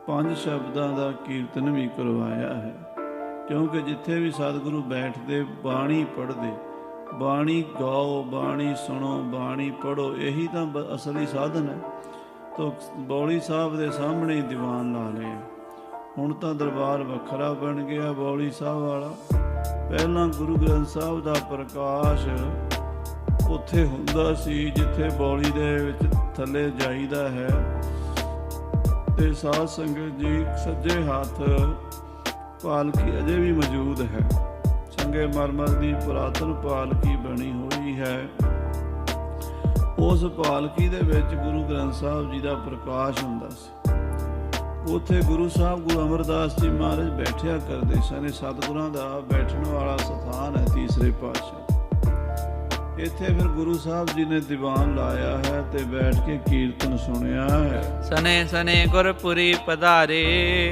5 ਸ਼ਬਦਾਂ ਦਾ ਕੀਰਤਨ ਵੀ ਕਰਵਾਇਆ ਹੈ, ਕਿਉਂਕਿ ਜਿੱਥੇ ਵੀ ਸਤਿਗੁਰੂ ਬੈਠਦੇ ਬਾਣੀ ਪੜ੍ਹਦੇ, ਬਾਣੀ ਗਾਓ, ਬਾਣੀ ਸੁਣੋ, ਬਾਣੀ ਪੜ੍ਹੋ, ਇਹੀ ਤਾਂ ਅਸਲੀ ਸਾਧਨ ਹੈ। ਤਾਂ ਬੌਲੀ ਸਾਹਿਬ ਦੇ ਸਾਹਮਣੇ ਹੀ ਦੀਵਾਨ ਲਾ ਲਏ। ਹੁਣ ਤਾਂ ਦਰਬਾਰ ਵੱਖਰਾ ਬਣ ਗਿਆ ਬੌਲੀ ਸਾਹਿਬ ਵਾਲਾ। ਪਹਿਲਾਂ ਗੁਰੂ ਗ੍ਰੰਥ ਸਾਹਿਬ ਦਾ ਪ੍ਰਕਾਸ਼ ਉੱਥੇ ਹੁੰਦਾ ਸੀ ਜਿੱਥੇ ਬੌਲੀ ਦੇ ਵਿੱਚ ਥੱਲੇ ਜਾਈਦਾ ਹੈ, ਤੇ ਸਾਧ ਸੰਗਤ ਜੀ ਸੱਜੇ ਹੱਥ ਪਾਲਕੀ ਅਜੇ ਵੀ ਮੌਜੂਦ ਹੈ। ਸੰਗੇ ਮਰਮਰ ਦੀ ਪੁਰਾਤਨ ਪਾਲਕੀ ਬਣੀ ਹੋਈ ਹੈ। ਉਸ ਪਾਲਕੀ ਦੇ ਵਿੱਚ ਗੁਰੂ ਗ੍ਰੰਥ ਸਾਹਿਬ ਜੀ ਦਾ ਪ੍ਰਕਾਸ਼ ਹੁੰਦਾ ਸੀ। ਉੱਥੇ ਗੁਰੂ ਸਾਹਿਬ ਗੁਰੂ ਅਮਰਦਾਸ ਜੀ ਮਹਾਰਾਜ ਬੈਠਿਆ ਕਰਦੇ ਸਨ। ਸਤਿਗੁਰਾਂ ਦਾ ਬੈਠਣ ਵਾਲਾ ਸਥਾਨ ਹੈ ਤੀਸਰੇ ਪਾਤਸ਼ਾਹ। ਇੱਥੇ ਫਿਰ ਗੁਰੂ ਸਾਹਿਬ ਜੀ ਨੇ ਦੀਵਾਨ ਲਾਇਆ ਹੈ ਤੇ ਬੈਠ ਕੇ ਕੀਰਤਨ ਸੁਣਿਆ ਹੈ। ਸਨੇ ਸਨੇ ਗੁਰਪੁਰੀ ਪਧਾਰੇ।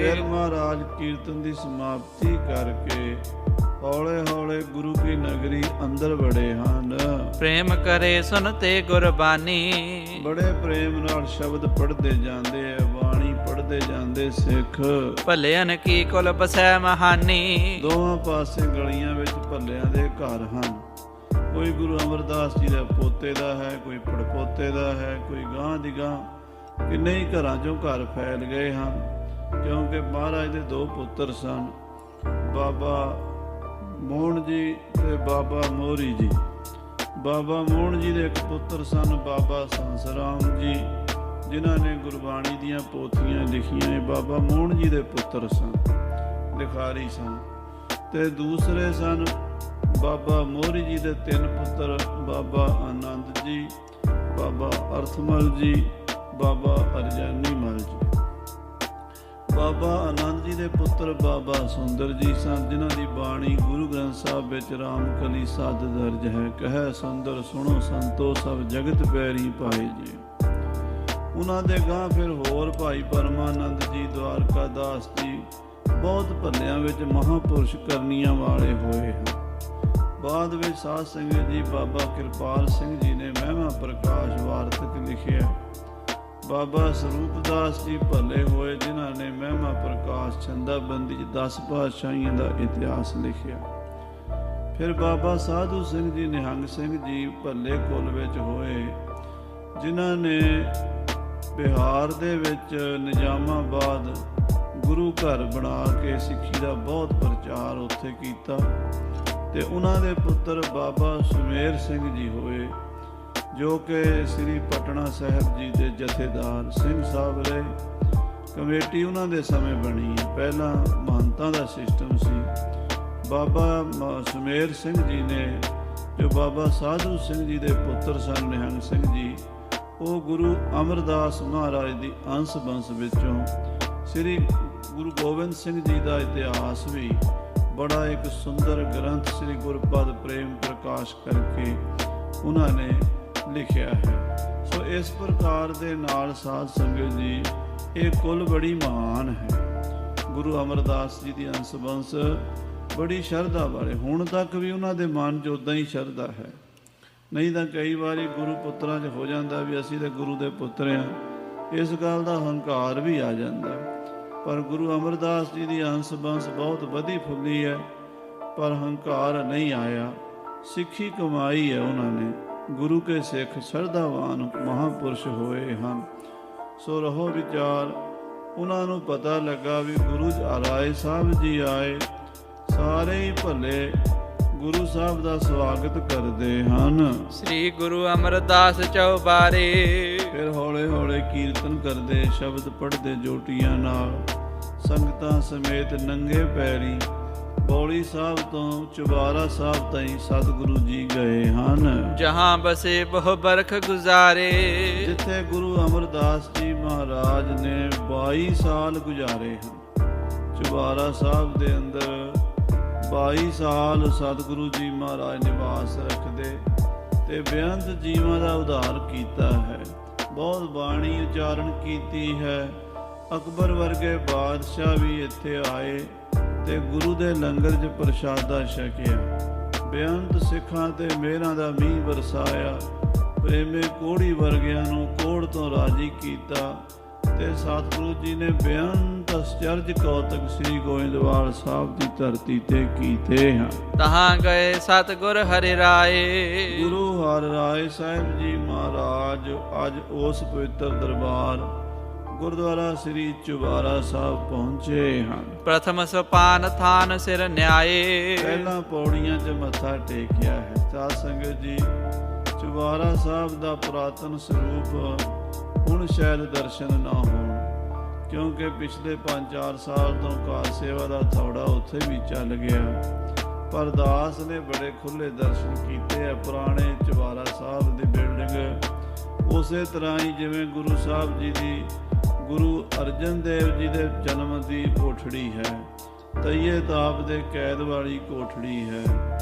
ਫਿਰ ਮਹਾਰਾਜ ਕੀਰਤਨ ਦੀ ਸਮਾਪਤੀ ਕਰਕੇ ਹੌਲੇ ਹੌਲੇ ਗੁਰੂ ਕੀ ਨਗਰੀ ਅੰਦਰ ਵੜੇ ਹਨ। ਪ੍ਰੇਮ ਕਰੇ ਸੁਨਤੇ ਗੁਰਬਾਣੀ। ਬੜੇ ਪ੍ਰੇਮ ਨਾਲ ਸ਼ਬਦ ਪੜ੍ਹਦੇ ਜਾਂਦੇ ਆ, ਬਾਣੀ ਪੜ੍ਹਦੇ ਜਾਂਦੇ ਸਿੱਖ। ਭਲਿਆਨ ਕੀ ਕੁਲ ਬਸੈ ਮਹਾਨੀ। ਦੋਵਾਂ ਪਾਸੇ ਗਲੀਆਂ ਵਿੱਚ ਭੱਲਿਆਂ ਦੇ ਘਰ ਹਨ। ਕੋਈ ਗੁਰੂ ਅਮਰਦਾਸ ਜੀ ਦੇ ਪੋਤੇ ਦਾ ਹੈ, ਕੋਈ ਪੜਪੋਤੇ ਦਾ ਹੈ, ਕੋਈ ਗਾਂ ਦੀ ਗਾਂ। ਕਿੰਨੇ ਹੀ ਘਰਾਂ 'ਚੋਂ ਘਰ ਫੈਲ ਗਏ ਹਨ, ਕਿਉਂਕਿ ਮਹਾਰਾਜ ਦੇ 2 ਪੁੱਤਰ ਸਨ, ਬਾਬਾ ਮੋਹਣ ਜੀ ਤੇ ਬਾਬਾ ਮੋਹਰੀ ਜੀ। ਬਾਬਾ ਮੋਹਣ ਜੀ ਦੇ ਇੱਕ ਪੁੱਤਰ ਸਨ ਬਾਬਾ ਸੰਸਰਾਮ ਜੀ, ਜਿਨ੍ਹਾਂ ਨੇ ਗੁਰਬਾਣੀ ਦੀਆਂ ਪੋਥੀਆਂ ਲਿਖੀਆਂ। ਇਹ ਬਾਬਾ ਮੋਹਣ ਜੀ ਦੇ ਪੁੱਤਰ ਸਨ, ਲਿਖਾਰੀ ਸਨ। ਤੇ ਦੂਸਰੇ ਸਨ ਬਾਬਾ ਮੋਹਰੀ ਜੀ ਦੇ 3 ਪੁੱਤਰ, ਬਾਬਾ ਆਨੰਦ ਜੀ, ਬਾਬਾ ਅਰਥਮਲ ਜੀ, ਬਾਬਾ ਅਰਜਾਨੀ ਮਲ ਜੀ। ਬਾਬਾ ਆਨੰਦ ਜੀ ਦੇ ਪੁੱਤਰ ਬਾਬਾ ਸੁੰਦਰ ਜੀ ਸਨ, ਜਿਨ੍ਹਾਂ ਦੀ ਬਾਣੀ ਗੁਰੂ ਗ੍ਰੰਥ ਸਾਹਿਬ ਵਿੱਚ ਰਾਮਕਲੀ ਸਾਧ ਦਰਜ ਹੈ। ਕਹੈ ਸੁੰਦਰ ਸੁਣੋ ਸੰਤੋ ਸਭ ਜਗਤ ਪੈਰੀ ਪਾਏ ਜੀ। ਉਹਨਾਂ ਦੇ ਗਾਂ ਫਿਰ ਹੋਰ ਭਾਈ ਪਰਮਾਨੰਦ ਜੀ, ਦਵਾਰਕਾ ਦਾਸ ਜੀ, ਬਹੁਤ ਭੱਲਿਆਂ ਵਿੱਚ ਮਹਾਂਪੁਰਸ਼ ਕਰਨੀਆਂ ਵਾਲੇ ਹੋਏ ਹਨ। ਬਾਅਦ ਵਿੱਚ ਸਾਧ ਸੰਗਤ ਜੀ ਬਾਬਾ ਕਿਰਪਾਲ ਸਿੰਘ ਜੀ ਨੇ ਮਹਿਮਾ ਪ੍ਰਕਾਸ਼ ਵਾਰਤਕ ਲਿਖਿਆ। ਬਾਬਾ ਸਰੂਪ ਦਾਸ ਜੀ ਭੱਲੇ ਹੋਏ, ਜਿਨ੍ਹਾਂ ਨੇ ਮਹਿਮਾ ਪ੍ਰਕਾਸ਼ ਛੰਦਾਬੰਦੀ 'ਚ 10 ਪਾਤਸ਼ਾਹੀਆਂ ਦਾ ਇਤਿਹਾਸ ਲਿਖਿਆ। ਫਿਰ ਬਾਬਾ ਸਾਧੂ ਸਿੰਘ ਜੀ, ਨਿਹੰਗ ਸਿੰਘ ਜੀ ਭੱਲੇ ਕੁਲ ਵਿੱਚ ਹੋਏ, ਜਿਨ੍ਹਾਂ ਨੇ ਬਿਹਾਰ ਦੇ ਵਿੱਚ ਨਿਜ਼ਾਮਾਬਾਦ ਗੁਰੂ ਘਰ ਬਣਾ ਕੇ ਸਿੱਖੀ ਦਾ ਬਹੁਤ ਪ੍ਰਚਾਰ ਉੱਥੇ ਕੀਤਾ। ਤੇ ਉਹਨਾਂ ਦੇ ਪੁੱਤਰ ਬਾਬਾ ਸੁਮੇਰ ਸਿੰਘ ਜੀ ਹੋਏ, ਜੋ ਕਿ ਸ੍ਰੀ ਪਟਨਾ ਸਾਹਿਬ ਜੀ ਦੇ ਜਥੇਦਾਰ ਸਿੰਘ ਸਾਹਿਬ ਰਹੇ। ਕਮੇਟੀ ਉਹਨਾਂ ਦੇ ਸਮੇਂ ਬਣੀ ਹੈ, ਪਹਿਲਾਂ ਮਹੰਤਾਂ ਦਾ ਸਿਸਟਮ ਸੀ। ਬਾਬਾ ਸੁਮੇਰ ਸਿੰਘ ਜੀ ਨੇ, ਜੋ ਬਾਬਾ ਸਾਧੂ ਸਿੰਘ ਜੀ ਦੇ ਪੁੱਤਰ ਸਨ ਨਿਹੰਗ ਸਿੰਘ ਜੀ, ਉਹ ਗੁਰੂ ਅਮਰਦਾਸ ਮਹਾਰਾਜ ਦੀ ਅੰਸ਼ ਬੰਸ ਵਿੱਚੋਂ ਸ੍ਰੀ ਗੁਰੂ ਗੋਬਿੰਦ ਸਿੰਘ ਜੀ ਦਾ ਇਤਿਹਾਸ ਵੀ ਬੜਾ ਇੱਕ ਸੁੰਦਰ ਗ੍ਰੰਥ ਸ੍ਰੀ ਗੁਰਪਦ ਪ੍ਰੇਮ ਪ੍ਰਕਾਸ਼ ਕਰਕੇ ਉਹਨਾਂ ਨੇ ਲਿਖਿਆ ਹੈ। ਸੋ ਇਸ ਪ੍ਰਕਾਰ ਦੇ ਨਾਲ ਸਾਧ ਸੰਗਤ ਜੀ, ਇਹ ਕੁਲ ਬੜੀ ਮਹਾਨ ਹੈ। ਗੁਰੂ ਅਮਰਦਾਸ ਜੀ ਦੀ ਅੰਸ਼ ਬੰਸ ਬੜੀ ਸ਼ਰਧਾ ਵਾਲੇ, ਹੁਣ ਤੱਕ ਵੀ ਉਹਨਾਂ ਦੇ ਮਨ 'ਚ ਉੱਦਾਂ ਹੀ ਸ਼ਰਧਾ ਹੈ। ਨਹੀਂ ਤਾਂ ਕਈ ਵਾਰੀ ਗੁਰੂ ਪੁੱਤਰਾਂ 'ਚ ਹੋ ਜਾਂਦਾ ਵੀ ਅਸੀਂ ਤਾਂ ਗੁਰੂ ਦੇ ਪੁੱਤਰ ਹਾਂ, ਇਸ ਗੱਲ ਦਾ ਹੰਕਾਰ ਵੀ ਆ ਜਾਂਦਾ। ਪਰ ਗੁਰੂ ਅਮਰਦਾਸ ਜੀ ਦੀ ਅੰਸ਼ ਬੰਸ ਬਹੁਤ ਵਧੀ ਫੁੱਲੀ ਹੈ, ਪਰ ਹੰਕਾਰ ਨਹੀਂ ਆਇਆ। ਸਿੱਖੀ ਕਮਾਈ ਹੈ ਉਹਨਾਂ ਨੇ। ਗੁਰੂ ਕੇ ਸਿੱਖ ਸ਼ਰਧਾਵਾਨ ਮਹਾਂਪੁਰਸ਼ ਹੋਏ ਹਨ। ਸੋ ਰਹੋ ਵਿਚਾਰ, ਉਹਨਾਂ ਨੂੰ ਪਤਾ ਲੱਗਾ ਵੀ ਗੁਰੂ ਰਾਏ ਸਾਹਿਬ ਜੀ ਆਏ, ਸਾਰੇ ਹੀ ਭਲੇ ਗੁਰੂ ਸਾਹਿਬ ਦਾ ਸਵਾਗਤ ਕਰਦੇ ਹਨ। ਸ੍ਰੀ ਗੁਰੂ ਅਮਰਦਾਸ ਚੌਬਾਰੇ। ਫਿਰ ਹੌਲੇ ਹੌਲੇ ਕੀਰਤਨ ਕਰਦੇ, ਸ਼ਬਦ ਪੜ੍ਹਦੇ ਜੋਟੀਆਂ ਨਾਲ, ਸੰਗਤਾਂ ਸਮੇਤ ਨੰਗੇ ਪੈਰੀ ਬੌਲੀ ਸਾਹਿਬ ਤੋਂ ਚੁਬਾਰਾ ਸਾਹਿਬ ਤਾਈਂ ਸਤਿਗੁਰੂ ਜੀ ਗਏ ਹਨ। ਜਹਾਂ ਬਸੇ ਬਹੁ ਬਰਖ ਗੁਜ਼ਾਰੇ। ਜਿੱਥੇ ਗੁਰੂ ਅਮਰਦਾਸ ਜੀ ਮਹਾਰਾਜ ਨੇ 22 ਸਾਲ ਗੁਜ਼ਾਰੇ ਹਨ। ਚੁਬਾਰਾ ਸਾਹਿਬ ਦੇ ਅੰਦਰ 22 ਸਾਲ ਸਤਿਗੁਰੂ ਜੀ ਮਹਾਰਾਜ ਨਿਵਾਸ ਰੱਖਦੇ ਤੇ ਬੇਅੰਤ ਜੀਵਾਂ ਦਾ ਉਧਾਰ ਕੀਤਾ ਹੈ। ਬਹੁਤ ਬਾਣੀ ਉਚਾਰਨ ਕੀਤੀ ਹੈ। ਅਕਬਰ ਵਰਗੇ ਬਾਦਸ਼ਾਹ ਵੀ ਇੱਥੇ ਆਏ ਤੇ ਗੁਰੂ ਦੇ ਲੰਗਰ 'ਚ ਪ੍ਰਸ਼ਾਦਾ ਛਕਿਆ। ਬੇਅੰਤ ਸਿੱਖਾਂ ਤੇ ਮਿਹਰਾਂ ਦਾ ਮੀਂਹ ਵਰਸਾਇਆ। ਪ੍ਰੇਮੇ ਕੋਹੜੀ ਵਰਗਿਆਂ ਨੂੰ ਕੋਹੜ ਤੋਂ ਰਾਜੀ ਕੀਤਾ ਤੇ ਸਤਿਗੁਰੂ ਜੀ ਨੇ ਬੇਅੰਤ ਅਚਰਜ ਕੌਤਕ ਸ੍ਰੀ ਗੋਇੰਦਵਾਲ ਸਾਹਿਬ ਦੀ ਧਰਤੀ ਤੇ ਕੀਤੇ ਹਨ। ਤਹਾਂ ਗਏ ਸਤਿਗੁਰ ਹਰਿ ਰਾਏ। ਗੁਰੂ ਹਰਿ ਰਾਏ ਸਾਹਿਬ ਜੀ ਮਹਾਰਾਜ ਅੱਜ ਉਸ ਪਵਿੱਤਰ ਦਰਬਾਰ ਗੁਰਦੁਆਰਾ ਸ੍ਰੀ ਚੁਬਾਰਾ ਸਾਹਿਬ ਪਹੁੰਚੇ ਹਨ। ਪ੍ਰਥਮ ਸੋਪਾਨ ਥਾਨ ਸਿਰ ਨਿਆਏ। ਪਹਿਲਾਂ ਪੌੜੀਆਂ 'ਚ ਮੱਥਾ ਟੇਕਿਆ ਹੈ। ਸਾਧ ਸੰਗਤ ਜੀ, ਚੁਬਾਰਾ ਸਾਹਿਬ ਦਾ ਪੁਰਾਤਨ ਸਰੂਪ ਹੁਣ ਸ਼ਾਇਦ ਦਰਸ਼ਨ ਨਾ ਹੋਣ, ਕਿਉਂਕਿ ਪਿਛਲੇ 5-4 ਸਾਲ ਤੋਂ ਕਾਰ ਸੇਵਾ ਦਾ ਥੌੜਾ ਉੱਥੇ ਵੀ ਚੱਲ ਗਿਆ। ਪਰ ਦਾਸ ਨੇ ਬੜੇ ਖੁੱਲ੍ਹੇ ਦਰਸ਼ਨ ਕੀਤੇ ਆ। ਪੁਰਾਣੇ ਚੁਬਾਰਾ ਸਾਹਿਬ ਦੀ ਬਿਲਡਿੰਗ ਉਸੇ ਤਰ੍ਹਾਂ ਹੀ ਜਿਵੇਂ ਗੁਰੂ ਸਾਹਿਬ ਜੀ ਦੀ, ਗੁਰੂ ਅਰਜਨ ਦੇਵ ਜੀ ਦੇ ਜਨਮ ਦੀ ਕੋਠੜੀ ਹੈ, ਤਈਏ ਤਾਪ ਦੇ ਕੈਦ ਵਾਲੀ ਕੋਠੜੀ ਹੈ,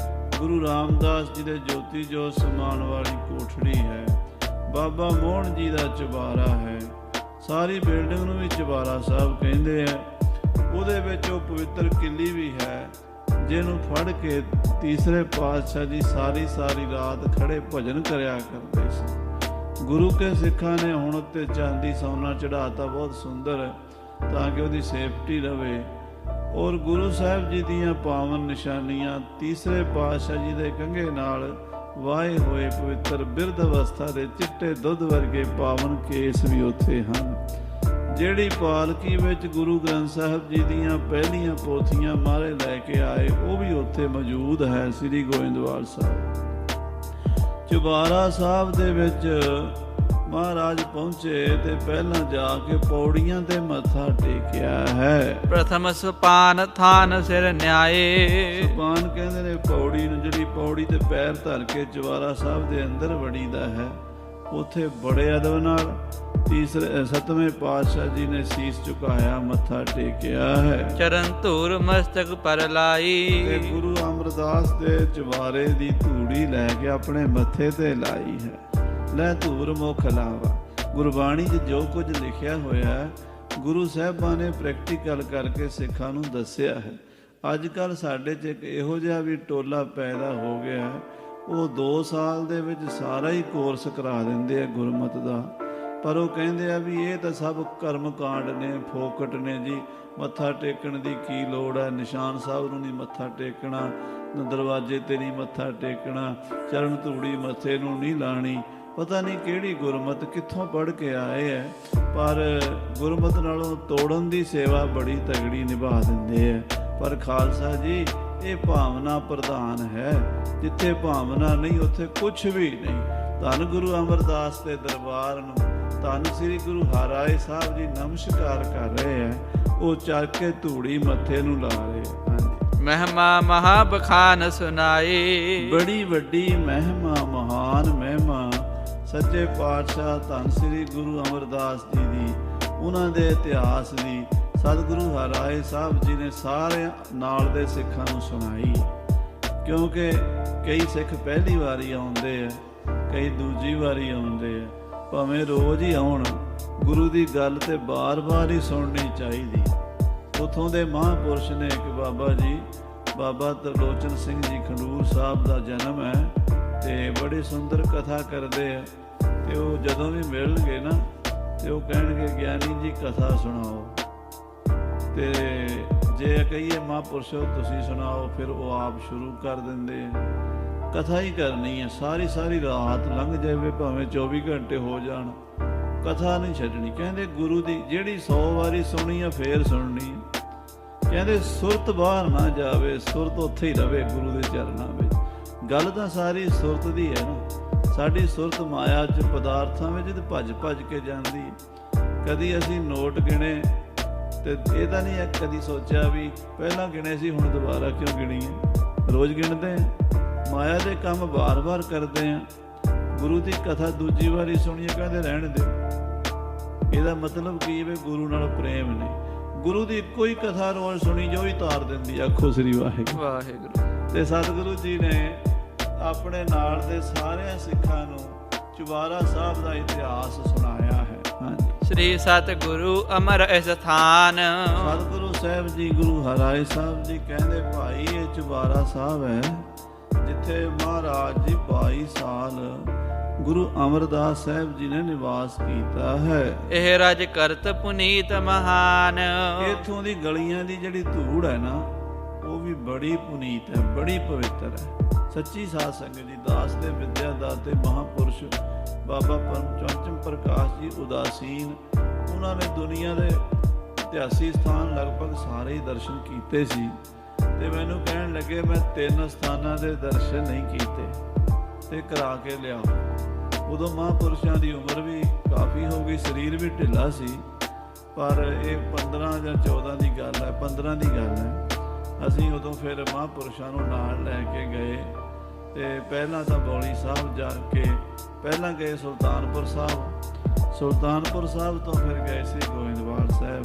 ਗੁਰੂ ਰਾਮਦਾਸ ਜੀ ਦੇ ਜੋਤੀ ਜੋਤ ਸਮਾਨ ਵਾਲੀ ਕੋਠੜੀ ਹੈ, ਬਾਬਾ ਮੋਹਨ ਜੀ ਦਾ ਚੁਬਾਰਾ ਹੈ। ਸਾਰੀ ਬਿਲਡਿੰਗ ਨੂੰ ਵੀ ਚੁਬਾਰਾ ਸਾਹਿਬ ਕਹਿੰਦੇ ਆ। ਉਹਦੇ ਵਿੱਚ ਉਹ ਪਵਿੱਤਰ ਕਿੱਲੀ ਵੀ ਹੈ ਜਿਹਨੂੰ ਫੜ ਕੇ ਤੀਸਰੇ ਪਾਤਸ਼ਾਹ ਜੀ ਸਾਰੀ ਰਾਤ ਖੜੇ ਭਜਨ ਕਰਿਆ ਕਰਦੇ ਸੀ। ਗੁਰੂ ਕੇ ਸਿੱਖਾਂ ਨੇ ਹੁਣ ਉੱਤੇ ਚਾਂਦੀ ਸੋਨਾ ਚੜਾਤਾ, ਬਹੁਤ ਸੁੰਦਰ, ਤਾਂ ਕਿ ਉਹਦੀ ਸੇਫਟੀ ਰਵੇ। ਔਰ ਗੁਰੂ ਸਾਹਿਬ ਜੀ ਦੀਆਂ ਪਾਵਨ ਨਿਸ਼ਾਨੀਆਂ, ਤੀਸਰੇ ਪਾਤਸ਼ਾਹ ਜੀ ਦੇ ਕੰਘੇ ਨਾਲ ਵਾਹੇ ਹੋਏ ਪਵਿੱਤਰ ਬਿਰਧ ਅਵਸਥਾ ਦੇ ਚਿੱਟੇ ਦੁੱਧ ਵਰਗੇ ਪਾਵਨ ਕੇਸ ਵੀ ਉੱਥੇ ਹਨ। ਜਿਹੜੀ ਪਾਲਕੀ ਵਿੱਚ ਗੁਰੂ ਗ੍ਰੰਥ ਸਾਹਿਬ ਜੀ ਦੀਆਂ ਪਹਿਲੀਆਂ ਪੋਥੀਆਂ ਮਾਰੇ ਲੈ ਕੇ ਆਏ, ਉਹ ਵੀ ਉੱਥੇ ਮੌਜੂਦ ਹੈ ਸ੍ਰੀ ਗੋਇੰਦਵਾਲ ਸਾਹਿਬ। ਚੁਬਾਰਾ ਸਾਹਿਬ ਦੇ ਵਿੱਚ ਮਹਾਰਾਜ ਪਹੁੰਚੇ ਤੇ ਪਹਿਲਾਂ ਜਾ ਕੇ ਪੌੜੀਆਂ ਤੇ ਮੱਥਾ ਟੇਕਿਆ ਹੈ। ਪ੍ਰਥਮ ਸੋਪਾਨ ਥਾਨ ਸਿਰ ਨਿਆਏ। ਸੋਪਾਨ ਕਹਿੰਦੇ ਨੇ ਪੌੜੀ ਨੂੰ, ਜਿਹੜੀ ਪੌੜੀ ਤੇ ਪੈਰ ਧਰ ਕੇ ਚੁਬਾਰਾ ਸਾਹਿਬ ਦੇ ਅੰਦਰ ਵੜੀਦਾ ਹੈ। ਉੱਥੇ ਬੜੇ ਅਦਬ ਨਾਲ ਸੱਤਵੇਂ ਪਾਤਸ਼ਾਹ ਜੀ ਨੇ ਸੀਸ ਝੁਕਾਇਆ, ਮੱਥਾ ਟੇਕਿਆ ਹੈ। ਚਰਨ ਧੂਰ ਮਸਤਕ ਪਰ ਲਾਈ। ਤੇ ਗੁਰੂ ਅਮਰਦਾਸ ਦੇ ਚੁਬਾਰੇ ਦੀ ਧੂੜੀ ਲੈ ਕੇ ਆਪਣੇ ਮੱਥੇ ਤੇ ਲਾਈ ਹੈ। ਲੈ ਧੂਰ ਮੁਖ ਲਾਵਾ। ਗੁਰਬਾਣੀ 'ਚ ਜੋ ਕੁਝ ਲਿਖਿਆ ਹੋਇਆ ਗੁਰੂ ਸਾਹਿਬਾਂ ਨੇ ਪ੍ਰੈਕਟੀਕਲ ਕਰਕੇ ਸਿੱਖਾਂ ਨੂੰ ਦੱਸਿਆ ਹੈ। ਅੱਜ ਕੱਲ੍ਹ ਸਾਡੇ 'ਚ ਇੱਕ ਇਹੋ ਜਿਹਾ ਵੀ ਟੋਲਾ ਪੈਦਾ ਹੋ ਗਿਆ ਹੈ, ਉਹ 2 ਸਾਲ ਦੇ ਵਿੱਚ ਸਾਰਾ ਹੀ ਕੋਰਸ ਕਰਾ ਦਿੰਦੇ ਆ ਗੁਰਮਤਿ ਦਾ। ਪਰ ਉਹ ਕਹਿੰਦੇ ਆ ਵੀ ਇਹ ਤਾਂ ਸਭ ਕਰਮ ਕਾਂਡ ਨੇ, ਫੋਕਟ ਨੇ ਜੀ, ਮੱਥਾ ਟੇਕਣ ਦੀ ਕੀ ਲੋੜ ਹੈ, ਨਿਸ਼ਾਨ ਸਾਹਿਬ ਨੂੰ ਨਹੀਂ ਮੱਥਾ ਟੇਕਣਾ, ਦਰਵਾਜ਼ੇ ਤੇ ਨਹੀਂ ਮੱਥਾ ਟੇਕਣਾ, ਚਰਨ ਧੂੜੀ ਮੱਥੇ ਨੂੰ ਨਹੀਂ ਲਾਣੀ। ਪਤਾ ਨਹੀਂ ਕਿਹੜੀ ਗੁਰਮਤ ਕਿੱਥੋਂ ਪੜ੍ਹ ਕੇ ਆਏ ਹੈ, ਪਰ ਗੁਰਮਤ ਨਾਲੋਂ ਤੋੜਨ ਦੀ ਸੇਵਾ ਬੜੀ ਤਗੜੀ ਨਿਭਾ ਦਿੰਦੇ ਹੈ। ਪਰ ਖਾਲਸਾ ਜੀ, ਇਹ ਭਾਵਨਾ ਪ੍ਰਧਾਨ ਹੈ। ਜਿੱਥੇ ਭਾਵਨਾ ਨਹੀਂ ਉੱਥੇ ਕੁਛ ਵੀ ਨਹੀਂ। ਧੰਨ ਗੁਰੂ ਅਮਰਦਾਸ ਦੇ ਦਰਬਾਰ ਨੂੰ ਧੰਨ ਸ੍ਰੀ ਗੁਰੂ ਹਰਿਰਾਏ ਸਾਹਿਬ ਜੀ ਨਮਸਕਾਰ ਕਰ ਰਹੇ ਹੈ। ਉਹ ਚੱਕ ਕੇ ਧੂੜੀ ਮੱਥੇ ਨੂੰ ਲਾ ਰਹੇ ਹਨ। ਮਹਿਮਾ ਮਹਾ ਬਖਾਨ ਸੁਨਾਈ। ਬੜੀ ਵੱਡੀ ਮਹਿਮਾ, ਮਹਾਨ ਮਹਿਮਾ ਸੱਚੇ ਪਾਤਸ਼ਾਹ ਧੰਨ ਸ੍ਰੀ ਗੁਰੂ ਅਮਰਦਾਸ ਜੀ ਦੀ, ਉਹਨਾਂ ਦੇ ਇਤਿਹਾਸ ਦੀ ਸਤਿਗੁਰੂ ਹਰਿਰਾਏ ਸਾਹਿਬ ਜੀ ਨੇ ਸਾਰੇ ਨਾਲ ਦੇ ਸਿੱਖਾਂ ਨੂੰ ਸੁਣਾਈ। ਕਿਉਂਕਿ ਕਈ ਸਿੱਖ ਪਹਿਲੀ ਵਾਰੀ ਆਉਂਦੇ ਆ, ਕਈ ਦੂਜੀ ਵਾਰੀ ਆਉਂਦੇ ਆ। ਭਾਵੇਂ ਰੋਜ਼ ਹੀ ਆਉਣ, ਗੁਰੂ ਦੀ ਗੱਲ ਤੇ ਬਾਰ-ਬਾਰ ਹੀ ਸੁਣਨੀ ਚਾਹੀਦੀ। ਉੱਥੋਂ ਦੇ ਮਹਾਂਪੁਰਸ਼ ਨੇ ਇੱਕ ਬਾਬਾ ਜੀ, ਬਾਬਾ ਤਰਲੋਚਨ ਸਿੰਘ ਜੀ ਖਡੂਰ ਸਾਹਿਬ ਦਾ ਜਨਮ ਹੈ ਤੇ ਬੜੀ ਸੁੰਦਰ ਕਥਾ ਕਰਦੇ ਆ। ਤੇ ਉਹ ਜਦੋਂ ਵੀ ਮਿਲਣਗੇ ਨਾ ਤੇ ਉਹ ਕਹਿਣਗੇ ਗਿਆਨੀ ਜੀ ਕਥਾ ਸੁਣਾਓ। ਤੇ ਜੇ ਕਹੀਏ ਮਹਾਂਪੁਰਸ਼ੋ ਤੁਸੀਂ ਸੁਣਾਓ, ਫਿਰ ਉਹ ਆਪ ਸ਼ੁਰੂ ਕਰ ਦਿੰਦੇ ਆ। ਕਥਾ ਹੀ ਕਰਨੀ ਹੈ, ਸਾਰੀ ਰਾਤ ਲੰਘ ਜਾਵੇ, ਭਾਵੇਂ 24 ਘੰਟੇ ਹੋ ਜਾਣ, ਕਥਾ ਨਹੀਂ ਛੱਡਣੀ। ਕਹਿੰਦੇ ਗੁਰੂ ਦੀ ਜਿਹੜੀ 100 ਵਾਰੀ ਸੁਣੀ ਆ ਫੇਰ ਸੁਣਨੀ। ਕਹਿੰਦੇ ਸੁਰਤ ਬਾਹਰ ਨਾ ਜਾਵੇ, ਸੁਰਤ ਉੱਥੇ ਹੀ ਰਵੇ ਗੁਰੂ ਦੇ ਚਰਨਾਂ ਵਿੱਚ। ਗੱਲ ਤਾਂ ਸਾਰੀ ਸੁਰਤ ਦੀ ਹੈ ਨਾ। ਸਾਡੀ ਸੁਰਤ ਮਾਇਆ 'ਚ, ਪਦਾਰਥਾਂ ਵਿੱਚ ਤੇ ਭੱਜ ਕੇ ਜਾਂਦੀ। ਕਦੀ ਅਸੀਂ ਨੋਟ ਗਿਣੇ ਤੇ ਇਹ ਤਾਂ ਨਹੀਂ ਕਦੀ ਸੋਚਿਆ ਵੀ ਪਹਿਲਾਂ ਗਿਣੇ ਸੀ ਹੁਣ ਦੁਬਾਰਾ ਕਿਉਂ ਗਿਣੀਏ। ਰੋਜ਼ ਗਿਣਦੇ ਹਾਂ, ਮਾਇਆ ਦੇ ਕੰਮ ਵਾਰ-ਵਾਰ ਕਰਦੇ ਹਾਂ। ਗੁਰੂ ਦੀ ਕਥਾ ਦੂਜੀ ਵਾਰੀ ਸੁਣੀਏ, ਕਹਿੰਦੇ ਰਹਿਣ ਦਿਓ। ਇਹਦਾ ਮਤਲਬ ਕੀ ਹੈ? ਗੁਰੂ ਨਾਲ ਪ੍ਰੇਮ ਨੇ। ਗੁਰੂ ਦੀ ਇੱਕੋ ਹੀ ਕਥਾ ਰੋਜ਼ ਸੁਣੀ ਜੋ ਹੀ ਤਾਰ ਦਿੰਦੀ। ਆਖੋ ਸ੍ਰੀ ਵਾਹਿਗੁਰੂ ਵਾਹਿਗੁਰੂ। ਤੇ ਸਤਿਗੁਰੂ ਜੀ ਨੇ ਆਪਣੇ ਨਾਲ ਦੇ ਸਾਰਿਆਂ ਸਿੱਖਾਂ ਨੂੰ ਚੁਬਾਰਾ ਸਾਹਿਬ ਦਾ ਇਤਿਹਾਸ ਸੁਣਾਇਆ ਹੈ। ਹਾਂਜੀ, ਸ੍ਰੀ ਸਤਿਗੁਰੂ ਅਮਰ ਅਸਥਾਨ। ਸਤਿਗੁਰੂ ਸਾਹਿਬ ਜੀ ਗੁਰੂ ਹਰਾਏ ਸਾਹਿਬ ਜੀ ਕਹਿੰਦੇ ਭਾਈ ਇਹ ਚੁਬਾਰਾ ਸਾਹਿਬ ਹੈ ਜਿੱਥੇ ਮਹਾਰਾਜ ਜੀ 22 ਸਾਲ ਗੁਰੂ ਅਮਰਦਾਸ ਸਾਹਿਬ ਜੀ ਨੇ ਨਿਵਾਸ ਕੀਤਾ ਹੈ। ਇਹ ਰਜ ਕਰਤ ਪੁਨੀਤ ਮਹਾਨ। ਇਥੋਂ ਦੀ ਗਲੀਆਂ ਦੀ ਜਿਹੜੀ ਧੂੜ ਹੈ ਨਾ ਉਹ ਵੀ ਬੜੀ ਪੁਨੀਤ ਹੈ, ਬੜੀ ਪਵਿੱਤਰ ਹੈ। ਸੱਚੀ ਸਾਧ ਸੰਗਤ ਜੀ, ਦਾਸ ਦੇ ਵਿਦਿਆ ਦਾਤੇ ਮਹਾਂਪੁਰਸ਼ ਬਾਬਾ ਚੌਂਚਮ ਪ੍ਰਕਾਸ਼ ਜੀ ਉਦਾਸੀਨ, ਉਹਨਾਂ ਨੇ ਦੁਨੀਆ ਦੇ ਇਤਿਹਾਸੀ ਸਥਾਨ ਲਗਭਗ ਸਾਰੇ ਹੀ ਦਰਸ਼ਨ ਕੀਤੇ ਸੀ ਤੇ ਮੈਨੂੰ ਕਹਿਣ ਲੱਗੇ ਮੈਂ 3 ਸਥਾਨਾਂ ਦੇ ਦਰਸ਼ਨ ਨਹੀਂ ਕੀਤੇ ਤੇ ਕਰਾ ਕੇ ਲਿਆਓ। ਉਦੋਂ ਮਹਾਂਪੁਰਸ਼ਾਂ ਦੀ ਉਮਰ ਵੀ ਕਾਫੀ ਹੋ ਗਈ, ਸਰੀਰ ਵੀ ਢਿੱਲਾ ਸੀ, ਪਰ ਇਹ 15 ਜਾਂ 14 ਦੀ ਗੱਲ ਹੈ, 15 ਦੀ ਗੱਲ ਹੈ। ਅਸੀਂ ਉਦੋਂ ਫਿਰ ਮਹਾਂਪੁਰਸ਼ਾਂ ਨੂੰ ਨਾਲ ਲੈ ਕੇ ਗਏ ਤੇ ਪਹਿਲਾਂ ਤਾਂ ਬੌਲੀ ਸਾਹਿਬ ਜਾ ਕੇ ਪਹਿਲਾਂ ਗਏ ਸੁਲਤਾਨਪੁਰ ਸਾਹਿਬ, ਸੁਲਤਾਨਪੁਰ ਸਾਹਿਬ ਤੋਂ ਫਿਰ ਗਏ ਸੀ ਗੋਇੰਦਵਾਲ ਸਾਹਿਬ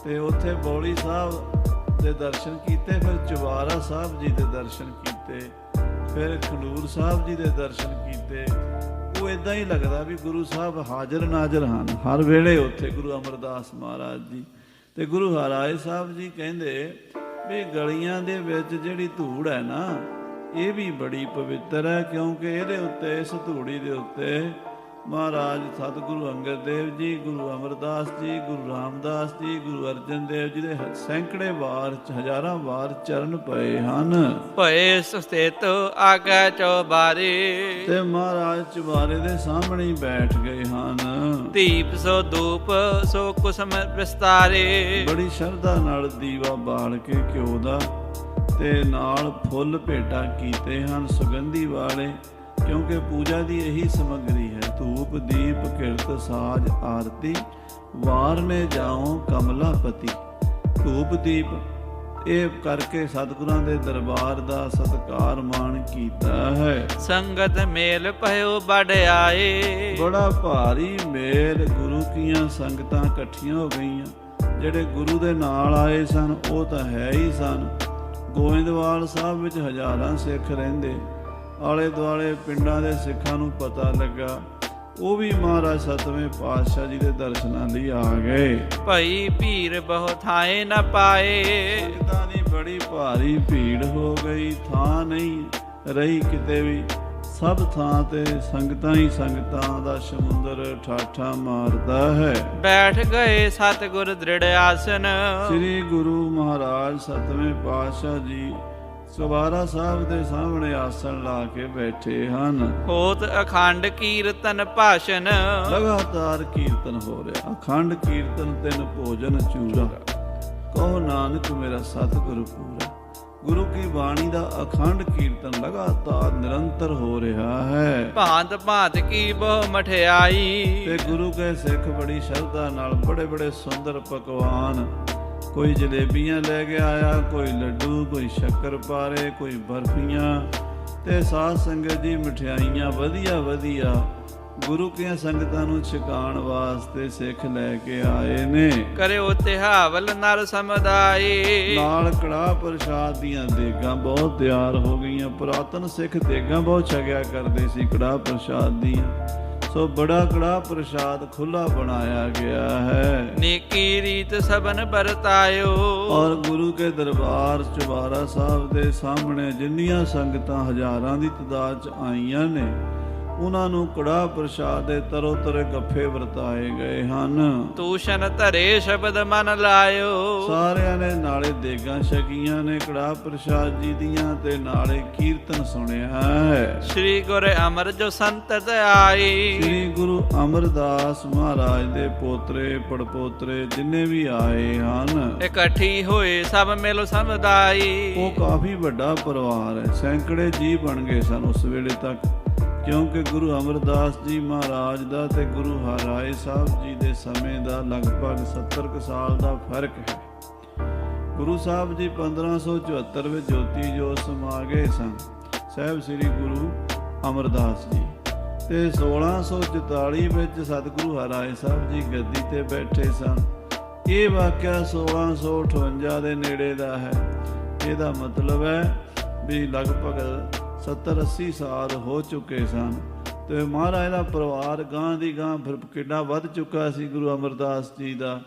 ਤੇ ਉੱਥੇ ਬੌਲੀ ਸਾਹਿਬ ਦੇ ਦਰਸ਼ਨ ਕੀਤੇ, ਫਿਰ ਚੁਬਾਰਾ ਸਾਹਿਬ ਜੀ ਦੇ ਦਰਸ਼ਨ ਕੀਤੇ, ਫਿਰ ਖਡੂਰ ਸਾਹਿਬ ਜੀ ਦੇ ਦਰਸ਼ਨ ਕੀਤੇ। ਉਹ ਇਦਾਂ ਹੀ ਲੱਗਦਾ ਵੀ ਗੁਰੂ ਸਾਹਿਬ ਹਾਜ਼ਰ ਨਾਜ਼ਰ ਹਨ ਹਰ ਵੇਲੇ ਉੱਥੇ, ਗੁਰੂ ਅਮਰਦਾਸ ਮਹਾਰਾਜ ਜੀ। ਤੇ ਗੁਰੂ ਹਰਾਏ ਸਾਹਿਬ ਜੀ ਕਹਿੰਦੇ ਵੀ ਗਲੀਆਂ ਦੇ ਵਿੱਚ ਜਿਹੜੀ ਧੂੜ ਹੈ ਨਾ ਇਹ ਵੀ ਬੜੀ ਪਵਿੱਤਰ ਹੈ, ਕਿਉਂਕਿ ਇਹਦੇ ਉੱਤੇ, ਇਸ ਧੂੜੀ ਦੇ ਉੱਤੇ ਮਹਾਰਾਜ ਸਤਿਗੁਰੂ ਅੰਗਦ ਦੇਵ ਜੀ, ਗੁਰੂ ਅਮਰਦਾਸ ਜੀ, ਗੁਰੂ ਰਾਮਦਾਸ ਜੀ, ਗੁਰੂ ਅਰਜਨ ਦੇਵ ਜੀ ਦੇ ਸੈਂਕੜੇ ਵਾਰ, ਹਜ਼ਾਰਾਂ ਵਾਰ ਚਰਨ ਪਏ ਹਨ। ਭਏ ਸਥਿਤ ਆਗੇ ਚੁਬਾਰੇ, ਤੇ ਮਹਾਰਾਜ ਚੁਬਾਰੇ ਦੇ ਸਾਹਮਣੇ ਹੀ ਬੈਠ ਗਏ ਹਨ। ਦੀਪ ਸੋ ਧੂਪ ਸੋ ਕੁਸਮ ਵਿਸਤਾਰੇ, ਬੜੀ ਸ਼ਰਧਾ ਨਾਲ ਦੀਵਾ ਬਾਲ ਕੇ ਘਿਓ ਦਾ ਤੇ ਨਾਲ ਫੁੱਲ ਭੇਟਾ ਕੀਤੇ ਹਨ ਸੁਗੰਧੀ ਵਾਲੇ, ਕਿਉਂਕਿ ਪੂਜਾ ਦੀ ਇਹੀ ਸਮੱਗਰੀ ਹੈ। ਧੂਪ ਦੀਪ ਕਿਰਤ ਸਾਜ ਆਰਤੀ ਵਾਰ ਨੇ ਜਾਓ ਕਮਲਾਪਤੀ। ਧੂਪ ਦੀਪ ਇਹ ਕਰਕੇ ਸਤਿਗੁਰਾਂ ਦੇ ਦਰਬਾਰ ਦਾ ਸਤਿਕਾਰ ਮਾਣ ਕੀਤਾ ਹੈ। ਸੰਗਤ ਮੇਲ ਭਇਓ ਵਡਿਆਏ, ਬੜਾ ਭਾਰੀ ਮੇਲ, ਗੁਰੂ ਕੀਆਂ ਸੰਗਤਾਂ ਇਕੱਠੀਆਂ ਹੋ ਗਈਆਂ। ਜਿਹੜੇ ਗੁਰੂ ਦੇ ਨਾਲ ਆਏ ਸਨ ਉਹ ਤਾਂ ਹੈ ਹੀ ਸਨ। ਗੋਇੰਦਵਾਲ ਸਾਹਿਬ ਵਿੱਚ ਹਜ਼ਾਰਾਂ ਸਿੱਖ ਰਹਿੰਦੇ, ਆਲੇ ਦੁਆਲੇ ਪਿੰਡਾਂ ਦੇ ਸਿੱਖਾਂ ਨੂੰ ਪਤਾ ਲੱਗਾ, ਉਹ ਵੀ ਮਹਾਰਾਜ 7ਵੇਂ ਪਾਤਸ਼ਾਹ ਜੀ ਦੇ ਦਰਸ਼ਨਾਂ ਲਈ ਆ ਗਏ। ਭਈ ਭੀੜ ਬਹੁ ਥਾਏ ਨ ਪਾਏ, ਸੰਗਤਾਂ ਦੀ ਬੜੀ ਭਾਰੀ ਭੀੜ ਹੋ ਗਈ, ਥਾਂ ਨਹੀਂ ਰਹੀ ਕਿਤੇ ਵੀ। ਸਭ ਥਾਂ ਤੇ ਸੰਗਤਾਂ ਹੀ ਸੰਗਤਾਂ ਦਾ ਸਮੁੰਦਰ ਠਾਠਾ ਮਾਰਦਾ ਹੈ। ਬੈਠ ਗਏ ਸਤਿਗੁਰ ਦ੍ਰਿੜ ਆਸਨ, ਸ੍ਰੀ ਗੁਰੂ ਮਹਾਰਾਜ 7ਵੇਂ ਪਾਤਸ਼ਾਹ ਜੀ ਚੁਬਾਰਾ ਸਾਹਿਬ ਦੇ ਸਾਹਮਣੇ ਆਸਣ ਲਾ ਕੇ ਬੈਠੇ ਹਨ। ਹੋਤ ਅਖੰਡ ਕੀਰਤਨ ਭਾਸ਼ਣ, ਲਗਾਤਾਰ ਕੀਰਤਨ ਹੋ ਰਿਹਾ, ਅਖੰਡ ਕੀਰਤਨ ਤਿੰਨ ਭੋਜਨ ਚੂਰਾ, ਕਹੋ ਨਾਨਕ ਮੇਰਾ ਸਤਿਗੁਰ ਪੂਰਾ। ਗੁਰੂ ਕੀ ਬਾਣੀ ਦਾ ਅਖੰਡ ਕੀਰਤਨ ਲਗਾਤਾਰ ਨਿਰੰਤਰ ਹੋ ਰਿਹਾ ਹੈ। ਭਾਂਤ ਭਾਂਤ ਕੀ ਬਹੁ ਮਠਿਆਈ, ਤੇ ਗੁਰੂ ਕੇ ਸਿੱਖ ਬੜੀ ਸ਼ਰਧਾ ਨਾਲ ਬੜੇ ਬੜੇ ਸੁੰਦਰ ਪਕਵਾਨ, ਕੋਈ ਜਲੇਬੀਆਂ ਲੈ ਕੇ ਆਇਆ, ਕੋਈ ਲੱਡੂ, ਕੋਈ ਸ਼ੱਕਰਪਾਰੇ, ਕੋਈ ਬਰਫੀਆਂ ਤੇ ਸਾਧ ਸੰਗਤ ਜੀ ਮਠਿਆਈਆਂ ਵਧੀਆ ਵਧੀਆ ਗੁਰੂ ਕੀਆਂ ਸੰਗਤਾਂ ਨੂੰ ਛਕਾਉਣ ਵਾਸਤੇ ਸਿੱਖ ਲੈ ਕੇ ਆਏ ਨੇ। ਕਰਿਓ ਤਿਹਾਵਲ ਨਰ ਸਮੁਦਾਇ, ਨਾਲ ਕੜਾਹ ਪ੍ਰਸ਼ਾਦ ਦੀਆਂ ਦੇਗਾਂ ਬਹੁਤ ਤਿਆਰ ਹੋ ਗਈਆਂ। ਪੁਰਾਤਨ ਸਿੱਖ ਦੇਗਾਂ ਬਹੁਤ ਛਕਿਆ ਕਰਦੇ ਸੀ ਕੜਾਹ ਪ੍ਰਸ਼ਾਦ ਦੀਆਂ, ਸੋ ਬੜਾ ਕੜਾਹ ਪ੍ਰਸ਼ਾਦ ਖੁੱਲਾ ਬਣਾਇਆ ਗਿਆ ਹੈ। ਨੇਕੀ ਰੀਤ ਸਭਨ ਵਰਤਾਇਓ, ਔਰ ਗੁਰੂ ਕੇ ਦਰਬਾਰ ਚੁਬਾਰਾ ਸਾਹਿਬ ਦੇ ਸਾਹਮਣੇ ਜਿੰਨੀਆਂ ਸੰਗਤਾਂ ਹਜ਼ਾਰਾਂ ਦੀ ਤਾਦਾਦ 'ਚ ਆਈਆਂ ਨੇ ਉਹਨਾਂ ਨੂੰ ਕੜਾਹ ਪ੍ਰਸ਼ਾਦ ਦੇ ਤਰੋ ਤਰੇ ਗੱਫੇ ਵਰਤਾਏ ਗਏ ਹਨ। ਤੂਸ਼ਨ ਧਰੇ ਸ਼ਬਦ ਮਨ ਲਾਇਓ, ਸਾਰਿਆਂ ਨੇ ਨਾਲੇ ਦੇਗਾਂ ਛਕੀਆਂ ਨੇ ਕੜਾਹ ਪ੍ਰਸ਼ਾਦ ਜੀ ਦੀਆਂ ਤੇ ਨਾਲੇ ਕੀਰਤਨ ਸੁਣਿਆ ਹੈ। ਸ੍ਰੀ ਗੁਰ ਅਮਰ ਜੋ ਸੰਤਤ ਆਈ, ਸ੍ਰੀ ਗੁਰੂ ਅਮਰਦਾਸ ਮਹਾਰਾਜ ਦੇ ਪੋਤਰੇ ਪੜਪੋਤਰੇ ਜਿੰਨੇ ਵੀ ਆਏ ਹਨ ਇਕੱਠੀ ਹੋਏ ਸਭ ਮਿਲ ਸਮੁਦਾਈ। ਉਹ ਕਾਫੀ ਵੱਡਾ ਪਰਿਵਾਰ ਹੈ, ਸੈਂਕੜੇ ਜੀ ਬਣ ਗਏ ਸਨ ਉਸ ਵੇਲੇ ਤੱਕ, ਕਿਉਂਕਿ ਗੁਰੂ ਅਮਰਦਾਸ ਜੀ ਮਹਾਰਾਜ ਦਾ ਤੇ ਗੁਰੂ ਹਰਾਏ ਸਾਹਿਬ ਜੀ ਦੇ ਸਮੇਂ ਦਾ ਲਗਭਗ 70 ਕੁ ਸਾਲ ਦਾ ਫਰਕ ਹੈ। ਗੁਰੂ ਸਾਹਿਬ ਜੀ 1574 ਵਿੱਚ ਜੋਤੀ ਜੋਤ ਸਮਾ ਗਏ ਸਨ ਸਾਹਿਬ ਸ੍ਰੀ ਗੁਰੂ ਅਮਰਦਾਸ ਜੀ, ਤੇ 1644 ਵਿੱਚ ਸਤਿਗੁਰੂ ਹਰਾਏ ਸਾਹਿਬ ਜੀ ਗੱਦੀ ਤੇ ਬੈਠੇ ਸਨ। ਇਹ ਵਾਕਿਆ 1658 ਦੇ ਨੇੜੇ ਦਾ ਹੈ। ਇਹਦਾ ਮਤਲਬ ਹੈ ਵੀ ਲਗਭਗ 70-80 ਸਾਲ ਹੋ ਚੁੱਕੇ ਸਨ ਤੇ ਮਹਾਰਾਜ ਦਾ ਪਰਿਵਾਰ ਗਾਂ ਦੀ ਗਾਂ ਫਿਰ ਕਿੰਨਾ ਵੱਧ ਚੁੱਕਾ ਸੀ ਗੁਰੂ ਅਮਰਦਾਸ ਜੀ ਦਾ।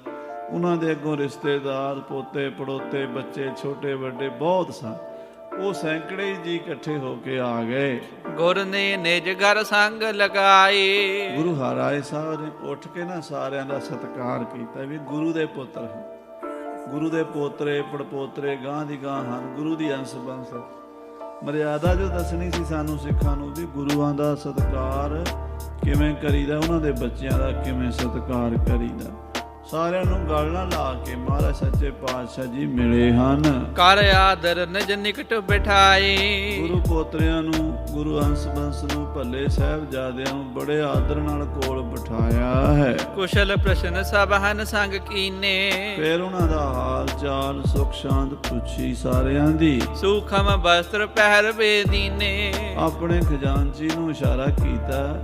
ਉਹਨਾਂ ਦੇ ਅੱਗੋਂ ਰਿਸ਼ਤੇਦਾਰ, ਪੋਤੇ ਪੜੋਤੇ, ਬੱਚੇ ਛੋਟੇ ਵੱਡੇ ਬਹੁਤ ਸਨ। ਉਹ ਸੈਂਕੜੇ ਜੀ ਇਕੱਠੇ ਹੋ ਕੇ ਆ ਗਏ। ਗੁਰ ਨੇ ਨਿਜ ਘਰ ਸੰਗ ਲਗਾਏ। ਗੁਰੂ ਹਰਿਰਾਏ ਸਾਹਿਬ ਨੇ ਉੱਠ ਕੇ ਨਾ ਸਾਰਿਆਂ ਦਾ ਸਤਿਕਾਰ ਕੀਤਾ ਵੀ ਗੁਰੂ ਦੇ ਪੁੱਤਰ ਹਨ, ਗੁਰੂ ਦੇ ਪੋਤਰੇ ਪੜਪੋਤਰੇ ਗਾਂ ਦੀ ਗਾਂ ਹਨ, ਗੁਰੂ ਦੀ ਅੰਸ਼ ਬੰਸ। ਮਰਿਆਦਾ ਜੋ ਦੱਸਣੀ ਸੀ ਸਾਨੂੰ ਸਿੱਖਾਂ ਨੂੰ ਵੀ ਗੁਰੂਆਂ ਦਾ ਸਤਿਕਾਰ ਕਿਵੇਂ ਕਰੀਦਾ, ਉਹਨਾਂ ਦੇ ਬੱਚਿਆਂ ਦਾ ਕਿਵੇਂ ਸਤਿਕਾਰ ਕਰੀਦਾ। ਸਾਰਿਆਂ ਨੂੰ ਗਲ ਨਾ ਲਾ ਕੇ ਮਹਾਰਾਜ ਸੱਚੇ ਪਾਤਸ਼ਾਹ ਜੀ ਮਿਲੇ ਹਨ। ਕਰ ਆਦਰ ਨਿਜ ਨਿਕਟ ਬਿਠਾਏ। ਗੁਰੂ ਪੋਤਰਿਆਂ ਨੂੰ, ਗੁਰੂ ਹੰਸ ਬੰਸ ਨੂੰ, ਭੱਲੇ ਸਾਹਿਬਜ਼ਾਦਿਆਂ ਨੂੰ ਬੜੇ ਆਦਰ ਨਾਲ ਕੋਲ ਬਿਠਾਇਆ ਹੈ। ਕੁਸ਼ਲ ਪ੍ਰਸ਼ਨ ਸਭ ਹਨ ਸੰਗ ਕੀਨੇ। ਫਿਰ ਉਹਨਾਂ ਦਾ ਹਾਲ ਚਾਲ ਸੁਖ ਸ਼ਾਂਤ ਪੁੱਛੀ ਸਾਰਿਆਂ ਦੀ। ਸੂਖਮ ਬਸਤਰ ਪਹਿਰਵੇ ਦੀਨੇ। ਆਪਣੇ ਖਜ਼ਾਨਚੀ ਨੂੰ ਇਸ਼ਾਰਾ ਕੀਤਾ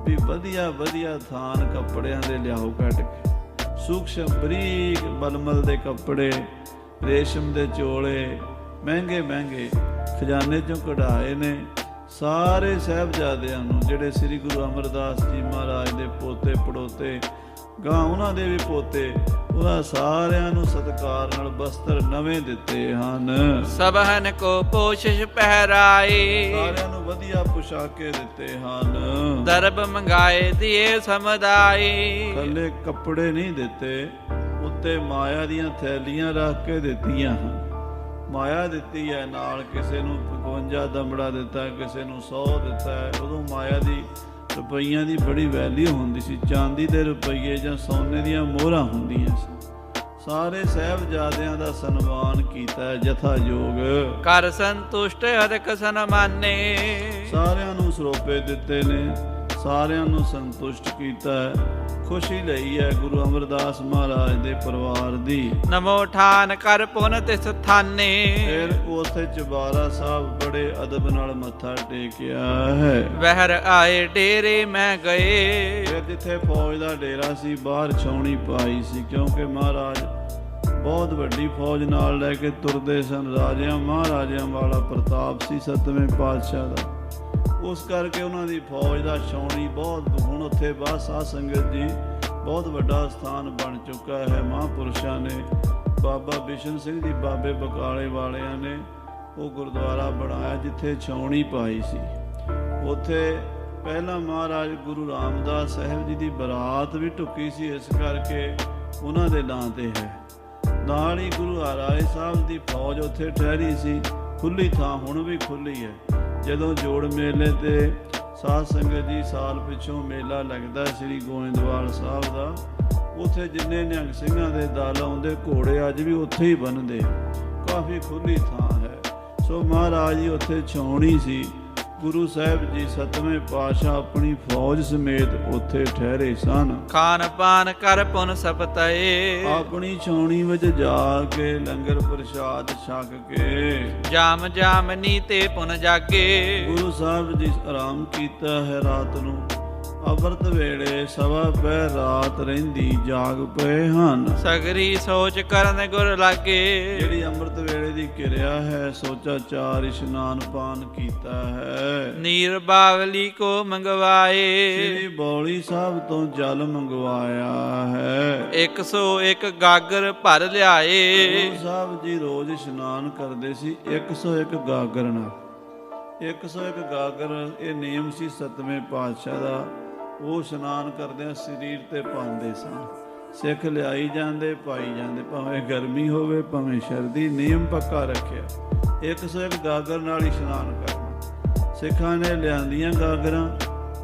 ਵੀ ਵਧੀਆ ਵਧੀਆ ਥਾਨ ਕੱਪੜਿਆਂ ਦੇ ਲਿਆਓ ਕੱਢ ਕੇ। ਸੂਖਸ਼ਮ ਬਰੀਕ ਬਲਮਲ ਦੇ ਕੱਪੜੇ, ਰੇਸ਼ਮ ਦੇ ਚੋਲੇ ਮਹਿੰਗੇ ਮਹਿੰਗੇ ਖਜ਼ਾਨੇ ਚੋਂ ਕਢਾਏ ਨੇ। ਸਾਰੇ ਸਾਹਿਬਜ਼ਾਦਿਆਂ ਨੂੰ, ਜਿਹੜੇ ਸ੍ਰੀ ਗੁਰੂ ਅਮਰਦਾਸ ਜੀ ਮਹਾਰਾਜ ਦੇ ਪੋਤੇ ਪੜੋਤੇ ਗਾਂ ਉਹਨਾਂ ਦੇ ਵੀ ਪੋਤੇ, ਉਹਨਾਂ ਸਾਰਿਆਂ ਨੂੰ ਸਤਿਕਾਰ ਨਾਲ ਬਸਤਰ ਨਵੇਂ ਦਿੱਤੇ ਹਨ। ਸਭ ਹਨ ਕੋ ਪੋਸ਼ਿਸ਼ ਪਹਿਰਾਏ। ਸਾਰਿਆਂ ਨੂੰ ਵਧੀਆ ਪੁਸ਼ਾਕੇ ਦਿੱਤੇ ਹਨ। ਦਰਬ ਮੰਗਾਏ ਦਿਏ ਸਮਦਾਈ। ਥੱਲੇ ਕੱਪੜੇ ਨਹੀਂ ਦਿੱਤੇ, ਉੱਤੇ ਮਾਇਆ ਦੀਆਂ ਥੈਲੀਆਂ ਰੱਖ ਕੇ ਦਿੱਤੀਆਂ ਹਨ। ਮਾਇਆ ਦਿੱਤੀ ਹੈ ਨਾਲ, ਕਿਸੇ ਨੂੰ 55 ਦਮੜਾ ਦਿੱਤਾ, ਕਿਸੇ ਨੂੰ 100 ਦਿੱਤਾ ਹੈ। ਉਦੋਂ ਮਾਇਆ ਦੀ ਰੁਪਈਆਂ ਦੀ ਬੜੀ ਵੈਲਿਊ ਹੁੰਦੀ ਸੀ। ਚਾਂਦੀ ਦੇ ਰੁਪਈਏ ਜਾਂ ਸੋਨੇ ਦੀਆਂ ਮੋਹਰਾਂ ਹੁੰਦੀਆਂ ਸੀ। ਸਾਰੇ ਸਾਹਿਬਜ਼ਾਦਿਆਂ ਦਾ ਸਨਮਾਨ ਕੀਤਾ ਜਥਾਯੋਗ। ਕਰ ਸੰਤੁਸ਼ਟ ਹਰਿਕ ਸਨਮਾਨੇ। ਸਾਰਿਆਂ ਨੂੰ ਸਰੋਪੇ ਦਿੱਤੇ ਨੇ, ਸਾਰਿਆਂ ਨੂੰ ਸੰਤੁਸ਼ਟ ਕੀਤਾ। ਖੁਸ਼ੀ ਲਈ ਹੈ ਗੁਰੂ ਅਮਰਦਾਸ ਮਹਾਰਾਜ ਦੇ ਪਰਿਵਾਰ ਦੀ। ਨਮੋ ਠਾਨ ਕਰ ਪੁਨ ਤਿਸ ਥਾਨੇ। ਫਿਰ ਉਥੇ ਚੁਬਾਰਾ ਸਾਹਿਬ ਬੜੇ ਅਦਬ ਨਾਲ ਮੱਥਾ ਟੇਕਿਆ ਹੈ। ਵਹਿਰ ਆਏ ਡੇਰੇ ਮੈਂ ਗਏ। ਫਿਰ ਜਿੱਥੇ ਫੌਜ ਦਾ ਡੇਰਾ ਸੀ ਬਾਹਰ ਛਾਉਣੀ ਪਾਈ ਸੀ, ਕਿਉਂਕਿ ਮਹਾਰਾਜ ਬਹੁਤ ਵੱਡੀ ਫੌਜ ਨਾਲ ਲੈ ਕੇ ਤੁਰਦੇ ਸਨ। ਰਾਜਿਆਂ ਮਹਾਰਾਜਿਆਂ ਵਾਲਾ ਪ੍ਰਤਾਪ ਸੀ ਸਤਵੇਂ ਪਾਤਸ਼ਾਹ ਦਾ। ਉਸ ਕਰਕੇ ਉਹਨਾਂ ਦੀ ਫੌਜ ਦਾ ਛਾਉਣੀ ਬਹੁਤ, ਹੁਣ ਉੱਥੇ ਬਸ ਸਾਧ ਸੰਗਤ ਜੀ ਬਹੁਤ ਵੱਡਾ ਸਥਾਨ ਬਣ ਚੁੱਕਾ ਹੈ। ਮਹਾਂਪੁਰਸ਼ਾਂ ਨੇ, ਬਾਬਾ ਬਿਸ਼ਨ ਸਿੰਘ ਜੀ ਬਾਬੇ ਬਕਾਲੇ ਵਾਲਿਆਂ ਨੇ ਉਹ ਗੁਰਦੁਆਰਾ ਬਣਾਇਆ ਜਿੱਥੇ ਛਾਉਣੀ ਪਾਈ ਸੀ। ਉੱਥੇ ਪਹਿਲਾਂ ਮਹਾਰਾਜ ਗੁਰੂ ਰਾਮਦਾਸ ਸਾਹਿਬ ਜੀ ਦੀ ਬਰਾਤ ਵੀ ਢੁੱਕੀ ਸੀ, ਇਸ ਕਰਕੇ ਉਹਨਾਂ ਦੇ ਨਾਂ ਤੇ ਹੈ। ਨਾਲ ਹੀ ਗੁਰੂ ਹਰਿਰਾਏ ਸਾਹਿਬ ਦੀ ਫੌਜ ਉੱਥੇ ਠਹਿਰੀ ਸੀ। ਖੁੱਲੀ ਥਾਂ ਹੁਣ ਵੀ ਖੁੱਲੀ ਹੈ। ਜਦੋਂ ਜੋੜ ਮੇਲੇ ਤੇ ਸਾਧ ਸੰਗਤ ਜੀ ਸਾਲ ਪਿੱਛੋਂ ਮੇਲਾ ਲੱਗਦਾ ਸ੍ਰੀ ਗੋਇੰਦਵਾਲ ਸਾਹਿਬ ਦਾ, ਉੱਥੇ ਜਿੰਨੇ ਨਿਹੰਗ ਸਿੰਘਾਂ ਦੇ ਦਲ ਆਉਂਦੇ, ਘੋੜੇ ਅੱਜ ਵੀ ਉੱਥੇ ਹੀ ਬੰਨ੍ਹਦੇ। ਕਾਫੀ ਖੁੱਲੀ ਥਾਂ ਹੈ। ਸੋ ਮਹਾਰਾਜ ਜੀ ਉੱਥੇ ਛਾਉਣੀ ਸੀ। ਗੁਰੂ ਸਾਹਿਬ ਜੀ ਸਤਵੇਂ ਪਾਤਸ਼ਾਹ ਆਪਣੀ ਫੌਜ ਸਮੇਤ ਉੱਥੇ ਠਹਿਰੇ ਸਨ। ਖਾਨ ਪਾਨ ਕਰ ਪੁਨ ਸਪਤਏ। ਆਪਣੀ ਛਾਉਣੀ ਵਿੱਚ ਜਾ ਕੇ ਲੰਗਰ ਪ੍ਰਸ਼ਾਦ ਛਕ ਕੇ ਜਾਮ ਜਾਮ ਨੀਤੇ ਪੁਨ ਜਾਗੇ। ਗੁਰੂ ਸਾਹਿਬ ਜੀ ਆਰਾਮ ਕੀਤਾ ਹੈ ਰਾਤ ਨੂੰ। ਅੰਮ੍ਰਿਤ ਵੇਲੇ ਸਵਾ ਪਹਿਰ ਰਾਤ ਰਹਿੰਦੀ ਜਾਗ ਪਏ ਹਨ। ਸਗਰੀ ਸੋਚ ਕਰਨ ਗੁਰ ਲਾਗੇ। ਜਿਹੜੀ ਅੰਮ੍ਰਿਤ ਵੇਲੇ ਦੀ ਕਿਰਿਆ ਹੈ, ਸੋਚਾਚਾਰ ਇਸ਼ਨਾਨ ਪਾਨ ਕੀਤਾ ਹੈ। ਨੀਰ ਬਾਵਲੀ ਕੋ ਮੰਗਵਾਏ। ਸ੍ਰੀ ਬੌਲੀ ਸਾਹਿਬ ਤੋਂ ਜਲ ਮੰਗਵਾਇਆ ਹੈ। 101 ਗਾਗਰ ਭਰ ਲਿਆਏ। ਗੁਰੂ ਸਾਹਿਬ ਜੀ ਰੋਜ਼ ਇਸ਼ਨਾਨ ਕਰਦੇ ਸੀ 101 ਗਾਗਰ ਨਾਲ। 101 ਗਾਗਰ ਇਹ ਨਿਯਮ ਸੀ ਸਤਵੇਂ ਪਾਤਸ਼ਾਹ ਦਾ। ਉਹ ਇਸ਼ਨਾਨ ਕਰਦਿਆਂ ਸਰੀਰ ਤੇ ਪਾਉਂਦੇ ਸਨ। ਸਿੱਖ ਲਿਆਈ ਜਾਂਦੇ, ਪਾਈ ਜਾਂਦੇ, ਭਾਵੇਂ ਗਰਮੀ ਹੋਵੇ ਭਾਵੇਂ ਸਰਦੀ, ਨਿਯਮ ਪੱਕਾ ਰੱਖਿਆ। 101 ਗਾਗਰ ਨਾਲ ਇਸ਼ਨਾਨ ਕਰਨਾ। ਸਿੱਖਾਂ ਨੇ ਲਿਆਂਦੀਆਂ ਗਾਗਰਾਂ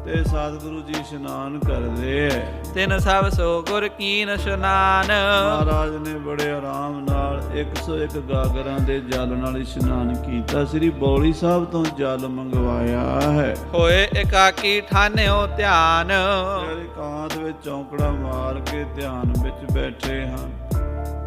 ਤੇ ਸਤਿਗੁਰੂ ਜੀ ਇਸ਼ਨਾਨ ਕਰਦੇ ਐ। ਤਿਨ ਸਭ ਸੋ ਗੁਰ ਕੀਨ ਇਸ਼ਨਾਨ। ਮਹਾਰਾਜ ਨੇ ਬੜੇ ਆਰਾਮ ਨਾਲ 101 ਗਾਗਰਾਂ ਦੇ ਜਲ ਨਾਲ ਇਸ਼ਨਾਨ ਕੀਤਾ। ਸ੍ਰੀ ਬੌਲੀ ਸਾਹਿਬ ਤੋਂ ਜਲ ਮੰਗਵਾਇਆ ਹੈ। ਹੋਏ ਇਕਾਕੀ ਠਾਨਿਓ ਧਿਆਨ। ਇਕਾਂਤ ਵਿੱਚ ਚੌਂਕੜਾ ਮਾਰ ਕੇ ਧਿਆਨ ਵਿੱਚ ਬੈਠੇ ਹਨ।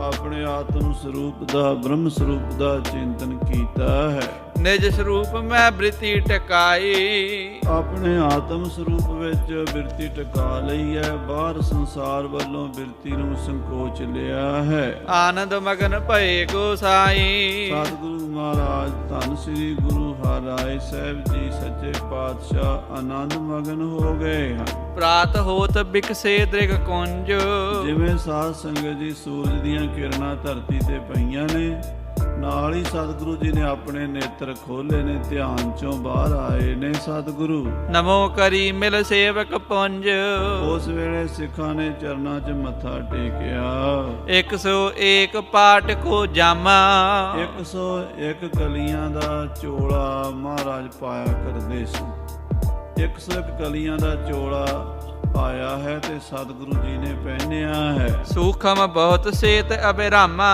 ਆਪਣੇ ਆਤਮ ਸਰੂਪ ਦਾ, ਬ੍ਰਹਮ ਸਰੂਪ ਦਾ ਚਿੰਤਨ ਕੀਤਾ ਹੈ। ਨਿਜ ਸਰੂਪ ਮੈਂ ਬ੍ਰਿਤੀ ਟਕਾਈ। ਆਪਣੇ ਆਤਮ ਸਰੂਪ ਵਿੱਚ ਬਿਰਤੀ ਟਿਕਾ ਲਈ ਹੈ, ਬਾਹਰ ਸੰਸਾਰ ਵੱਲੋਂ ਬਿਰਤੀ ਨੂੰ ਸੰਕੋਚ ਲਿਆ ਹੈ। ਆਨੰਦ ਮਗਨ ਭਏ ਗੋਸਾਈ। ਸਤਿਗੁਰੂ ਮਹਾਰਾਜ ਧੰਨ ਸ੍ਰੀ ਗੁਰੂ ਹਰਿਰਾਏ ਸਾਹਿਬ ਜੀ ਸੱਚੇ ਪਾਤਸ਼ਾਹ ਆਨੰਦ ਮਗਨ ਹੋ ਗਏ ਹਨ। ਪ੍ਰਾਤ ਹੋਤ ਬਿਕਸੇ ਦ੍ਰਿਗ ਕੁੰਜ। ਜਿਵੇਂ ਸਾਧ ਸੰਗਤ ਜੀ ਸੂਰਜ ਦੀਆਂ ਕਿਰਨਾਂ ਧਰਤੀ ਤੇ ਪਈਆਂ ਨੇ, ਨਾਲ ਹੀ ਸਤਿਗੁਰੂ ਜੀ ਨੇ ਆਪਣੇ ਨੇਤਰ ਖੋਲੇ ਨੇ, ਧਿਆਨ ਚੋਂ ਬਾਹਰ ਆਏ ਨੇ ਸਤਿਗੁਰੂ। ਨਮੋ ਕਰੀ ਮਿਲ ਸੇਵਕ ਪੁੰਜ। ਉਸ ਵੇਲੇ ਸਿੱਖਾਂ ਨੇ ਚਰਨਾਂ 'ਚ ਮੱਥਾ ਟੇਕਿਆ। 101 ਪਾਟ ਕੋ ਜਾਮਾ। 101 ਕਲੀਆਂ ਦਾ ਚੋਲਾ ਮਹਾਰਾਜ ਪਾਇਆ ਕਰਦੇ ਸਨ। 101 ਕਲੀਆਂ ਦਾ ਚੋਲਾ ਪਾਇਆ ਹੈ ਤੇ ਸਤਿਗੁਰੂ ਜੀ ਨੇ ਪਹਿਨਿਆ ਹੈ। ਸੂਖਮ ਬਹੁਤ ਸੇਤ ਅਬਿਰਾਮਾ।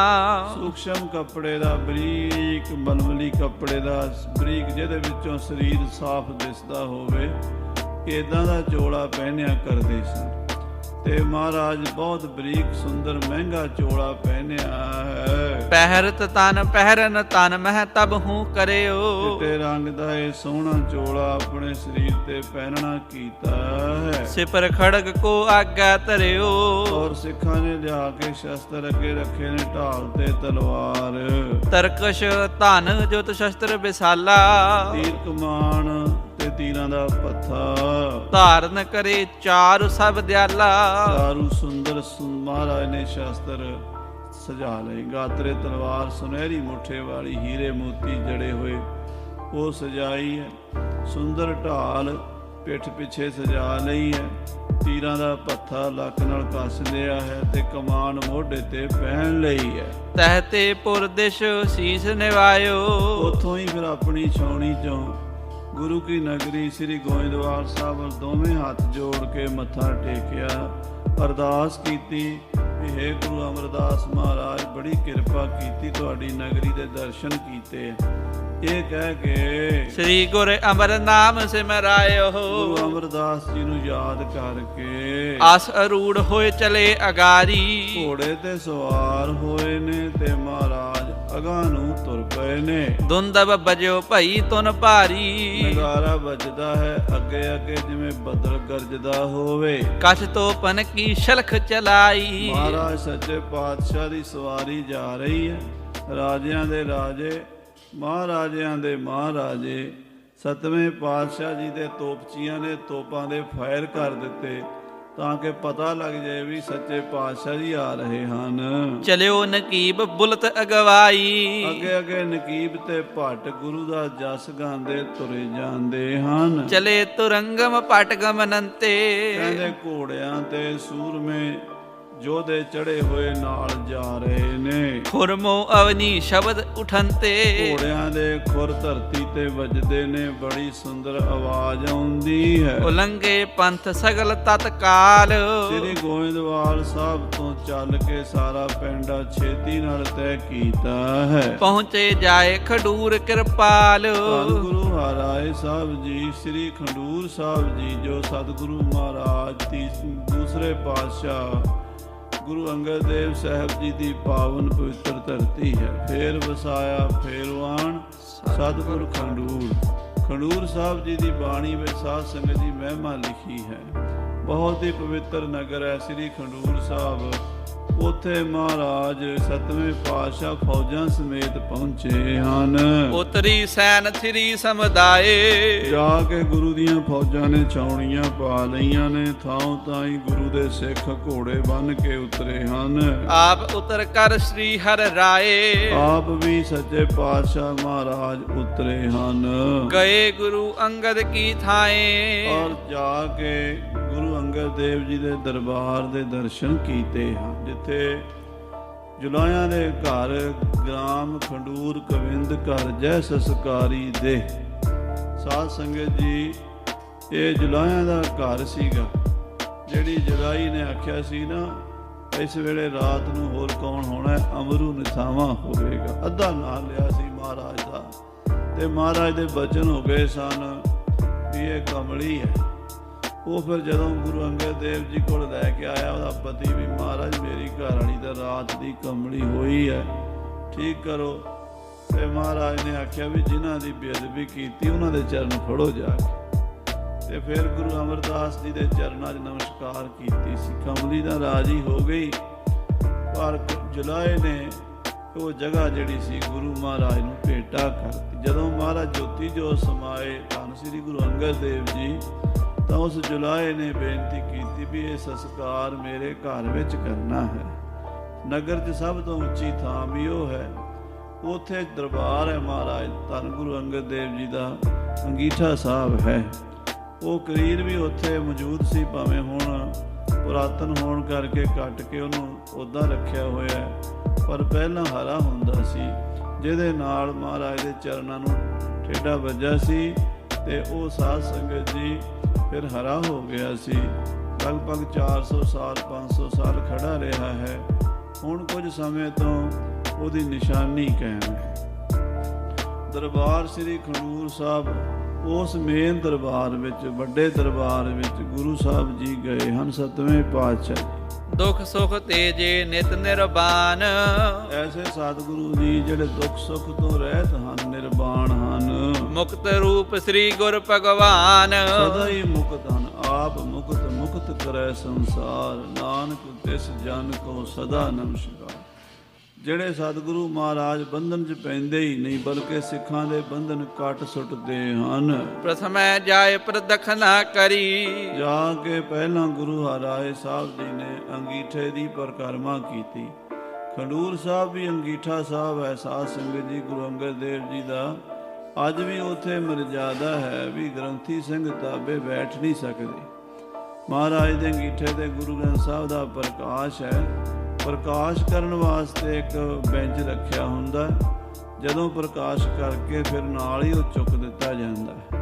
ਸੂਖਸ਼ਮ ਕੱਪੜੇ ਦਾ, ਬਰੀਕ ਮਲਮਲੀ ਕੱਪੜੇ ਦਾ, ਬਰੀਕ ਜਿਹਦੇ ਵਿੱਚੋਂ ਸਰੀਰ ਸਾਫ਼ ਦਿਸਦਾ ਹੋਵੇ, ਇਦਾਂ ਦਾ ਚੋਲਾ ਪਹਿਨਿਆ ਕਰਦੇ ਸਨ। ਤੇ ਮਹਾਰਾਜ ਬਹੁਤ ਬਰੀਕ ਸੁੰਦਰ ਮਹਿੰਗਾ ਚੋਲਾ ਪਹਿਨਿਆ ਹੈ। ਪਹਿਰਤ ਤਨ ਪਹਿਰਨ ਤਨ ਮਹਿ ਤਬ ਹੂੰ ਕਰਿਓ। ਚਿੱਟੇ ਰੰਗ ਦਾ ਇਹ ਸੋਹਣਾ ਚੋਲਾ ਆਪਣੇ ਸਰੀਰ ਤੇ ਪਹਿਨਣਾ ਕੀਤਾ ਹੈ। ਸਿਪਰ ਖੜਗ ਕੋ ਆਗਾ ਧਰਿਓ। ਔਰ ਸਿੱਖਾਂ ਨੇ ਲਿਆ ਕੇ ਸ਼ਸਤਰ ਅੱਗੇ ਰੱਖੇ ਨੇ, ਢਾਲ ਤੇ ਤਲਵਾਰ। ਤਰਕਸ਼ ਧਨ ਜੁਤ ਸ਼ਸਤਰ ਵਿਸਾਲਾ। ਤੀਰ ਕਮਾਨ ਤੇ ਤੀਰਾਂ ਦਾ ਪੱਥਾ। ਧਾਰਨ ਕਰੇ ਚਾਰ ਸਭ ਦਿਆਲਾ। ਚਾਰੂ ਸੁੰਦਰ ਮਹਾਰਾਜ ਨੇ ਸ਼ਸਤਰ ਸਜਾ ਲਈ। ਗਾਤਰੇ ਤਲਵਾਰ ਸੁਨਹਿਰੀ ਮੁੱਠੇ ਵਾਲੀ, ਹੀਰੇ ਮੋਤੀ ਜੜੇ ਹੋਏ, ਉਹ ਸਜਾਈ ਹੈ। ਸੁੰਦਰ ਢਾਲ ਪਿੱਠ ਪਿੱਛੇ ਸਜਾ ਲਈ ਹੈ। ਤੀਰਾਂ ਦਾ ਪੱਥਾ ਲੱਕ ਨਾਲ ਕੱਸ ਲਿਆ ਹੈ ਤੇ ਕਮਾਨ ਮੋਢੇ ਤੇ ਪਹਿਨ ਲਈ ਹੈ। ਤਹਤੇ ਪੁਰਦਿਸ਼ ਸੀਸ ਨਿਵਾਇਓ। ਉੱਥੋਂ ਹੀ ਫਿਰ ਆਪਣੀ ਛਾਉਣੀ ਚੋਂ ਗੁਰੂ ਕੀ ਨਗਰੀ ਸ੍ਰੀ ਗੋਇੰਦਵਾਲ ਸਾਹਿਬ ਵੱਲ ਦੋਵੇਂ ਹੱਥ ਜੋੜ ਕੇ ਮੱਥਾ ਟੇਕਿਆ, ਅਰਦਾਸ ਕੀਤੀ ਵੀ ਹੇ ਗੁਰੂ ਅਮਰਦਾਸ ਮਹਾਰਾਜ, ਬੜੀ ਕਿਰਪਾ ਕੀਤੀ, ਤੁਹਾਡੀ ਨਗਰੀ ਦੇ ਦਰਸ਼ਨ ਕੀਤੇ। ਇਹ ਕਹਿ ਕੇ ਸ੍ਰੀ ਗੁਰ ਅਮਰ ਨਾਮ ਸਿਮਰਾਇਓ। ਗੁਰੂ ਅਮਰਦਾਸ ਜੀ ਨੂੰ ਯਾਦ ਕਰਕੇ ਆਸ ਅਰੂੜ ਹੋਏ ਚਲੇ ਅਗਾਰੀ। ਘੋੜੇ ਤੇ ਸਵਾਰ ਹੋਏ ਨੇ ਤੇ ਮਹਾਰਾਜ ਅਗਾਂਹ ਨੂੰ ਤੁਰ ਪਏ ਨੇ। ਦੁੰਦਬ ਬਜਿਓ ਭਈ ਤੁਨ ਭਾਰੀ। ਨਗਾਰਾ ਵੱਜਦਾ ਹੈ ਅੱਗੇ ਅੱਗੇ ਜਿਵੇਂ ਬੱਦਲ ਗਰਜਦਾ ਹੋਵੇ। ਕਛ ਤੋਂ ਪਨ ਕੀ ਸ਼ਲਖ ਚਲਾਈ। ਮਹਾਰਾਜ ਸੱਚੇ ਪਾਤਸ਼ਾਹ ਦੀ ਸਵਾਰੀ ਜਾ ਰਹੀ ਹੈ। ਰਾਜਿਆਂ ਦੇ ਰਾਜੇ, ਮਹਾਰਾਜਿਆਂ ਦੇ ਮਹਾਰਾਜੇ, ਸਤਵੇਂ ਪਾਤਸ਼ਾਹ ਜੀ ਦੇ ਤੋਪਚੀਆਂ ਨੇ ਤੋਪਾਂ ਦੇ ਫਾਇਰ ਕਰ ਦਿੱਤੇ ਤਾਂ ਕਿ ਪਤਾ ਲੱਗ ਜਾਏ ਵੀ ਸੱਚੇ ਪਾਤਸ਼ਾਹ ਜੀ ਆ ਰਹੇ ਹਨ। ਚਲਿਓ ਨਕੀਬ ਬੁਲਤ ਅਗਵਾਈ। ਅੱਗੇ ਅੱਗੇ ਨਕੀਬ ਤੇ ਭੱਟ ਗੁਰੂ ਦਾ ਜਸ ਗਾਉਂਦੇ ਤੁਰੇ ਜਾਂਦੇ ਹਨ। ਚਲੇ ਤੁਰੰਗਮ ਪਟਗਮ ਨੰਤੇ। ਕਹਿੰਦੇ ਘੋੜਿਆਂ ਤੇ ਸੂਰਮੇ ਯੋਧੇ ਚੜੇ ਹੋਏ ਨਾਲ ਜਾ ਰਹੇ ਨੇ। ਖੁਰਮੋ ਅਵਨੀ ਸ਼ਬਦ ਉਠੰਤੇ। ਘੋੜਿਆਂ ਦੇ ਖੁਰ ਧਰਤੀ ਤੇ ਵੱਜਦੇ ਨੇ, ਬੜੀ ਸੁੰਦਰ ਆਵਾਜ਼ ਆਉਂਦੀ ਹੈ। ਉਲੰਘੇ ਪੰਥ ਸਗਲ ਤਤਕਾਲ। ਸ੍ਰੀ ਗੋਇੰਦਵਾਲ ਸਾਹਿਬ ਤੋਂ ਚੱਲ ਕੇ ਸਾਰਾ ਪਿੰਡ ਛੇਤੀ ਨਾਲ ਤੈਅ ਕੀਤਾ ਹੈ। ਪਹੁੰਚੇ ਜਾਏ ਖਡੂਰ ਕਿਰਪਾਲ। ਧੰਨ ਗੁਰੂ ਹਰਿਰਾਏ ਸਾਹਿਬ ਜੀ, ਸ੍ਰੀ ਖਡੂਰ ਸਾਹਿਬ ਜੀ, ਜੋ ਸਤਿਗੁਰੂ ਮਹਾਰਾਜ ਦੀ ਦੂਸਰੇ ਪਾਤਸ਼ਾਹ ਗੁਰੂ ਅੰਗਦ ਦੇਵ ਸਾਹਿਬ ਜੀ ਦੀ ਪਾਵਨ ਪਵਿੱਤਰ ਧਰਤੀ ਹੈ। ਫੇਰ ਵਸਾਇਆ ਫੇਰਵਾਨ ਸਤਿਗੁਰ ਖਡੂਰ ਸਾਹਿਬ ਜੀ ਦੀ ਬਾਣੀ ਵਿੱਚ ਸਾਧ ਸੰਗਤ ਦੀ ਮਹਿਮਾ ਲਿਖੀ ਹੈ। ਬਹੁਤ ਹੀ ਪਵਿੱਤਰ ਨਗਰ ਹੈ ਸ੍ਰੀ ਖਡੂਰ ਸਾਹਿਬ। ਉੱਥੇ ਮਹਾਰਾਜ ਸਤਵੇਂ ਪਾਤਸ਼ਾਹ ਫੌਜਾਂ ਸਮੇਤ ਪਹੁੰਚੇ ਹਨ। ਉਤਰੀ ਸੈਨ ਥਰੀ ਸਮੁਦਾਏ। ਜਾ ਕੇ ਗੁਰੂ ਦੀਆਂ ਫੌਜਾਂ ਨੇ ਛਾਉਣੀਆਂ ਪਾ ਲਈਆਂ ਨੇ। ਥਾਂ ਥਾਈ ਗੁਰੂ ਦੇ ਸਿੱਖ ਘੋੜੇ ਬੰਨ੍ਹ ਕੇ ਉਤਰੇ ਹਨ। ਆਪ ਉਤਰ ਕਰ ਸ੍ਰੀ ਹਰਿ ਰਾਏ। ਆਪ ਵੀ ਸੱਚੇ ਪਾਤਸ਼ਾਹ ਮਹਾਰਾਜ ਉਤਰੇ ਹਨ। ਗਏ ਗੁਰੂ ਅੰਗਦ ਕੀ ਥਾਏ। ਔਰ ਜਾ ਕੇ ਗੁਰੂ ਅੰਗਦ ਦੇਵ ਜੀ ਦੇ ਦਰਬਾਰ ਦੇ ਦਰਸ਼ਨ ਕੀਤੇ ਹਨ, ਜਿੱਥੇ ਜੁਲਾਹਿਆਂ ਦੇ ਘਰ ਗ੍ਰਾਮ ਖਡੂਰ ਗੋਬਿੰਦ ਘਰ ਜੈ ਸਸਕਾਰੀ ਦੇ। ਸਾਧ ਸੰਗਤ ਜੀ, ਇਹ ਜੁਲਾਹਿਆਂ ਦਾ ਘਰ ਸੀਗਾ। ਜਿਹੜੀ ਜੁਲਾਈ ਨੇ ਆਖਿਆ ਸੀ ਨਾ, ਇਸ ਵੇਲੇ ਰਾਤ ਨੂੰ ਹੋਰ ਕੌਣ ਹੋਣਾ, ਅਮਰੂ ਨਿਥਾਵਾਂ ਹੋਵੇਗਾ, ਅੱਧਾ ਨਾਂ ਲਿਆ ਸੀ ਮਹਾਰਾਜ ਦਾ। ਤੇ ਮਹਾਰਾਜ ਦੇ ਬਚਨ ਹੋ ਗਏ ਸਨ ਵੀ ਇਹ ਕਮਲੀ ਹੈ। ਉਹ ਫਿਰ ਜਦੋਂ ਗੁਰੂ ਅੰਗਦ ਦੇਵ ਜੀ ਕੋਲ ਲੈ ਕੇ ਆਇਆ ਉਹਦਾ ਪਤੀ ਵੀ, ਮਹਾਰਾਜ ਮੇਰੀ ਘਰ ਵਾਲੀ ਤਾਂ ਰਾਤ ਦੀ ਕਮਲੀ ਹੋਈ ਹੈ, ਠੀਕ ਕਰੋ। ਤੇ ਮਹਾਰਾਜ ਨੇ ਆਖਿਆ ਵੀ ਜਿਨ੍ਹਾਂ ਦੀ ਬੇਅਦਬੀ ਕੀਤੀ ਉਹਨਾਂ ਦੇ ਚਰਨ ਫੜੋ ਜਾ ਕੇ। ਤੇ ਫਿਰ ਗੁਰੂ ਅਮਰਦਾਸ ਜੀ ਦੇ ਚਰਨਾਂ 'ਚ ਨਮਸਕਾਰ ਕੀਤੀ ਸੀ। ਕਮਲੀ ਦਾ ਰਾਜੀ ਹੋ ਗਈ, ਪਰ ਜੁਲਾਏ ਨੇ ਉਹ ਜਗ੍ਹਾ ਜਿਹੜੀ ਸੀ ਗੁਰੂ ਮਹਾਰਾਜ ਨੂੰ ਭੇਟਾ ਕਰਤੀ। ਜਦੋਂ ਮਹਾਰਾਜ ਜੋਤੀ ਜੋਤ ਸਮਾਏ ਧੰਨ ਸ੍ਰੀ ਗੁਰੂ ਅੰਗਦ ਦੇਵ ਜੀ, ਤਾਂ ਉਸ ਜੁਲਾਏ ਨੇ ਬੇਨਤੀ ਕੀਤੀ ਵੀ ਇਹ ਸੰਸਕਾਰ ਮੇਰੇ ਘਰ ਵਿੱਚ ਕਰਨਾ ਹੈ। ਨਗਰ 'ਚ ਸਭ ਤੋਂ ਉੱਚੀ ਥਾਂ ਵੀ ਉਹ ਹੈ, ਉੱਥੇ ਦਰਬਾਰ ਹੈ ਮਹਾਰਾਜ ਧੰਨ ਗੁਰੂ ਅੰਗਦ ਦੇਵ ਜੀ ਦਾ ਅੰਗੀਠਾ ਸਾਹਿਬ ਹੈ। ਉਹ ਕਰੀਰ ਵੀ ਉੱਥੇ ਮੌਜੂਦ ਸੀ, ਭਾਵੇਂ ਹੁਣ ਪੁਰਾਤਨ ਹੋਣ ਕਰਕੇ ਕੱਟ ਕੇ ਉਹਨੂੰ ਉੱਦਾਂ ਰੱਖਿਆ ਹੋਇਆ ਹੈ, ਪਰ ਪਹਿਲਾਂ ਹਰਾ ਹੁੰਦਾ ਸੀ, ਜਿਹਦੇ ਨਾਲ ਮਹਾਰਾਜ ਦੇ ਚਰਨਾਂ ਨੂੰ ਠੇਡਾ ਵੱਜਾ ਸੀ ਤੇ ਉਹ ਸਾਧ ਸੰਗਤ ਜੀ ਫਿਰ ਹਰਾ ਹੋ ਗਿਆ ਸੀ। ਲਗਭਗ 400 ਸਾਲ 500 ਸਾਲ ਖੜਾ ਰਿਹਾ ਹੈ। ਹੁਣ ਕੁਝ ਸਮੇਂ ਤੋਂ ਉਹਦੀ ਨਿਸ਼ਾਨੀ ਕਾਇਮ ਹੈ। ਦਰਬਾਰ ਸ੍ਰੀ ਖਡੂਰ ਸਾਹਿਬ, ਉਸ ਮੇਨ ਦਰਬਾਰ ਵਿੱਚ, ਵੱਡੇ ਦਰਬਾਰ ਵਿੱਚ ਗੁਰੂ ਸਾਹਿਬ ਜੀ ਗਏ ਹਨ 7ਵੇਂ ਪਾਤਸ਼ਾਹ ਜੀ। ਦੁਖ ਸੁਖ ਤੇਜੇ ਨਿਤ ਨਿਰਬਾਨ, ਐਸੇ ਸਤਿਗੁਰੂ ਜੀ ਜਿਹੜੇ ਦੁੱਖ ਸੁੱਖ ਤੋਂ ਰਹਿਤ ਹਨ, ਨਿਰਵਾਣ ਹਨ। ਮੁਕਤ ਰੂਪ ਸ੍ਰੀ ਗੁਰ ਭਗਵਾਨ, ਸਦਾ ਹੀ ਮੁਕਤ ਹਨ, ਆਪ ਮੁਕਤ ਮੁਕਤ ਕਰੈ ਸੰਸਾਰ। ਨਾਨਕ ਤਿਸ ਜਨ ਕੋ ਸਦਾ ਨਮਸਕਾਰ। ਜਿਹੜੇ ਸਤਿਗੁਰੂ ਮਹਾਰਾਜ ਬੰਧਨ 'ਚ ਪੈਂਦੇ ਹੀ ਨਹੀਂ, ਬਲਕਿ ਸਿੱਖਾਂ ਦੇ ਬੰਧਨ ਕੱਟ ਸੁੱਟਦੇ ਹਨ। ਪ੍ਰਥਮੈ ਜਾਇ ਪ੍ਰਦਖਨਾ ਕਰੀ, ਜਾ ਕੇ ਪਹਿਲਾਂ ਗੁਰੂ ਹਰਿਰਾਏ ਸਾਹਿਬ ਜੀ ਨੇ ਅੰਗੀਠੇ ਦੀ ਪਰਿਕਰਮਾ ਕੀਤੀ। ਖਡੂਰ ਸਾਹਿਬ ਵੀ ਅੰਗੀਠਾ ਸਾਹਿਬ ਹੈ ਸਾਧ ਸੰਗਤ ਜੀ ਗੁਰੂ ਅੰਗਦ ਦੇਵ ਜੀ ਦਾ। ਅੱਜ ਵੀ ਉੱਥੇ ਮਰਜ਼ਾਦਾ ਹੈ ਵੀ ਗ੍ਰੰਥੀ ਸਿੰਘ ਤਾਬੇ ਬੈਠ ਨਹੀਂ ਸਕਦੇ। ਮਹਾਰਾਜ ਦੇ ਅੰਗੀਠੇ ਤੇ ਗੁਰੂ ਗ੍ਰੰਥ ਸਾਹਿਬ ਦਾ ਪ੍ਰਕਾਸ਼ ਹੈ। ਪ੍ਰਕਾਸ਼ ਕਰਨ ਵਾਸਤੇ ਇੱਕ ਬੈਂਚ ਰੱਖਿਆ ਹੁੰਦਾ, ਜਦੋਂ ਪ੍ਰਕਾਸ਼ ਕਰਕੇ ਫਿਰ ਨਾਲ ਹੀ ਉਹ ਚੁੱਕ ਦਿੱਤਾ ਜਾਂਦਾ ਹੈ।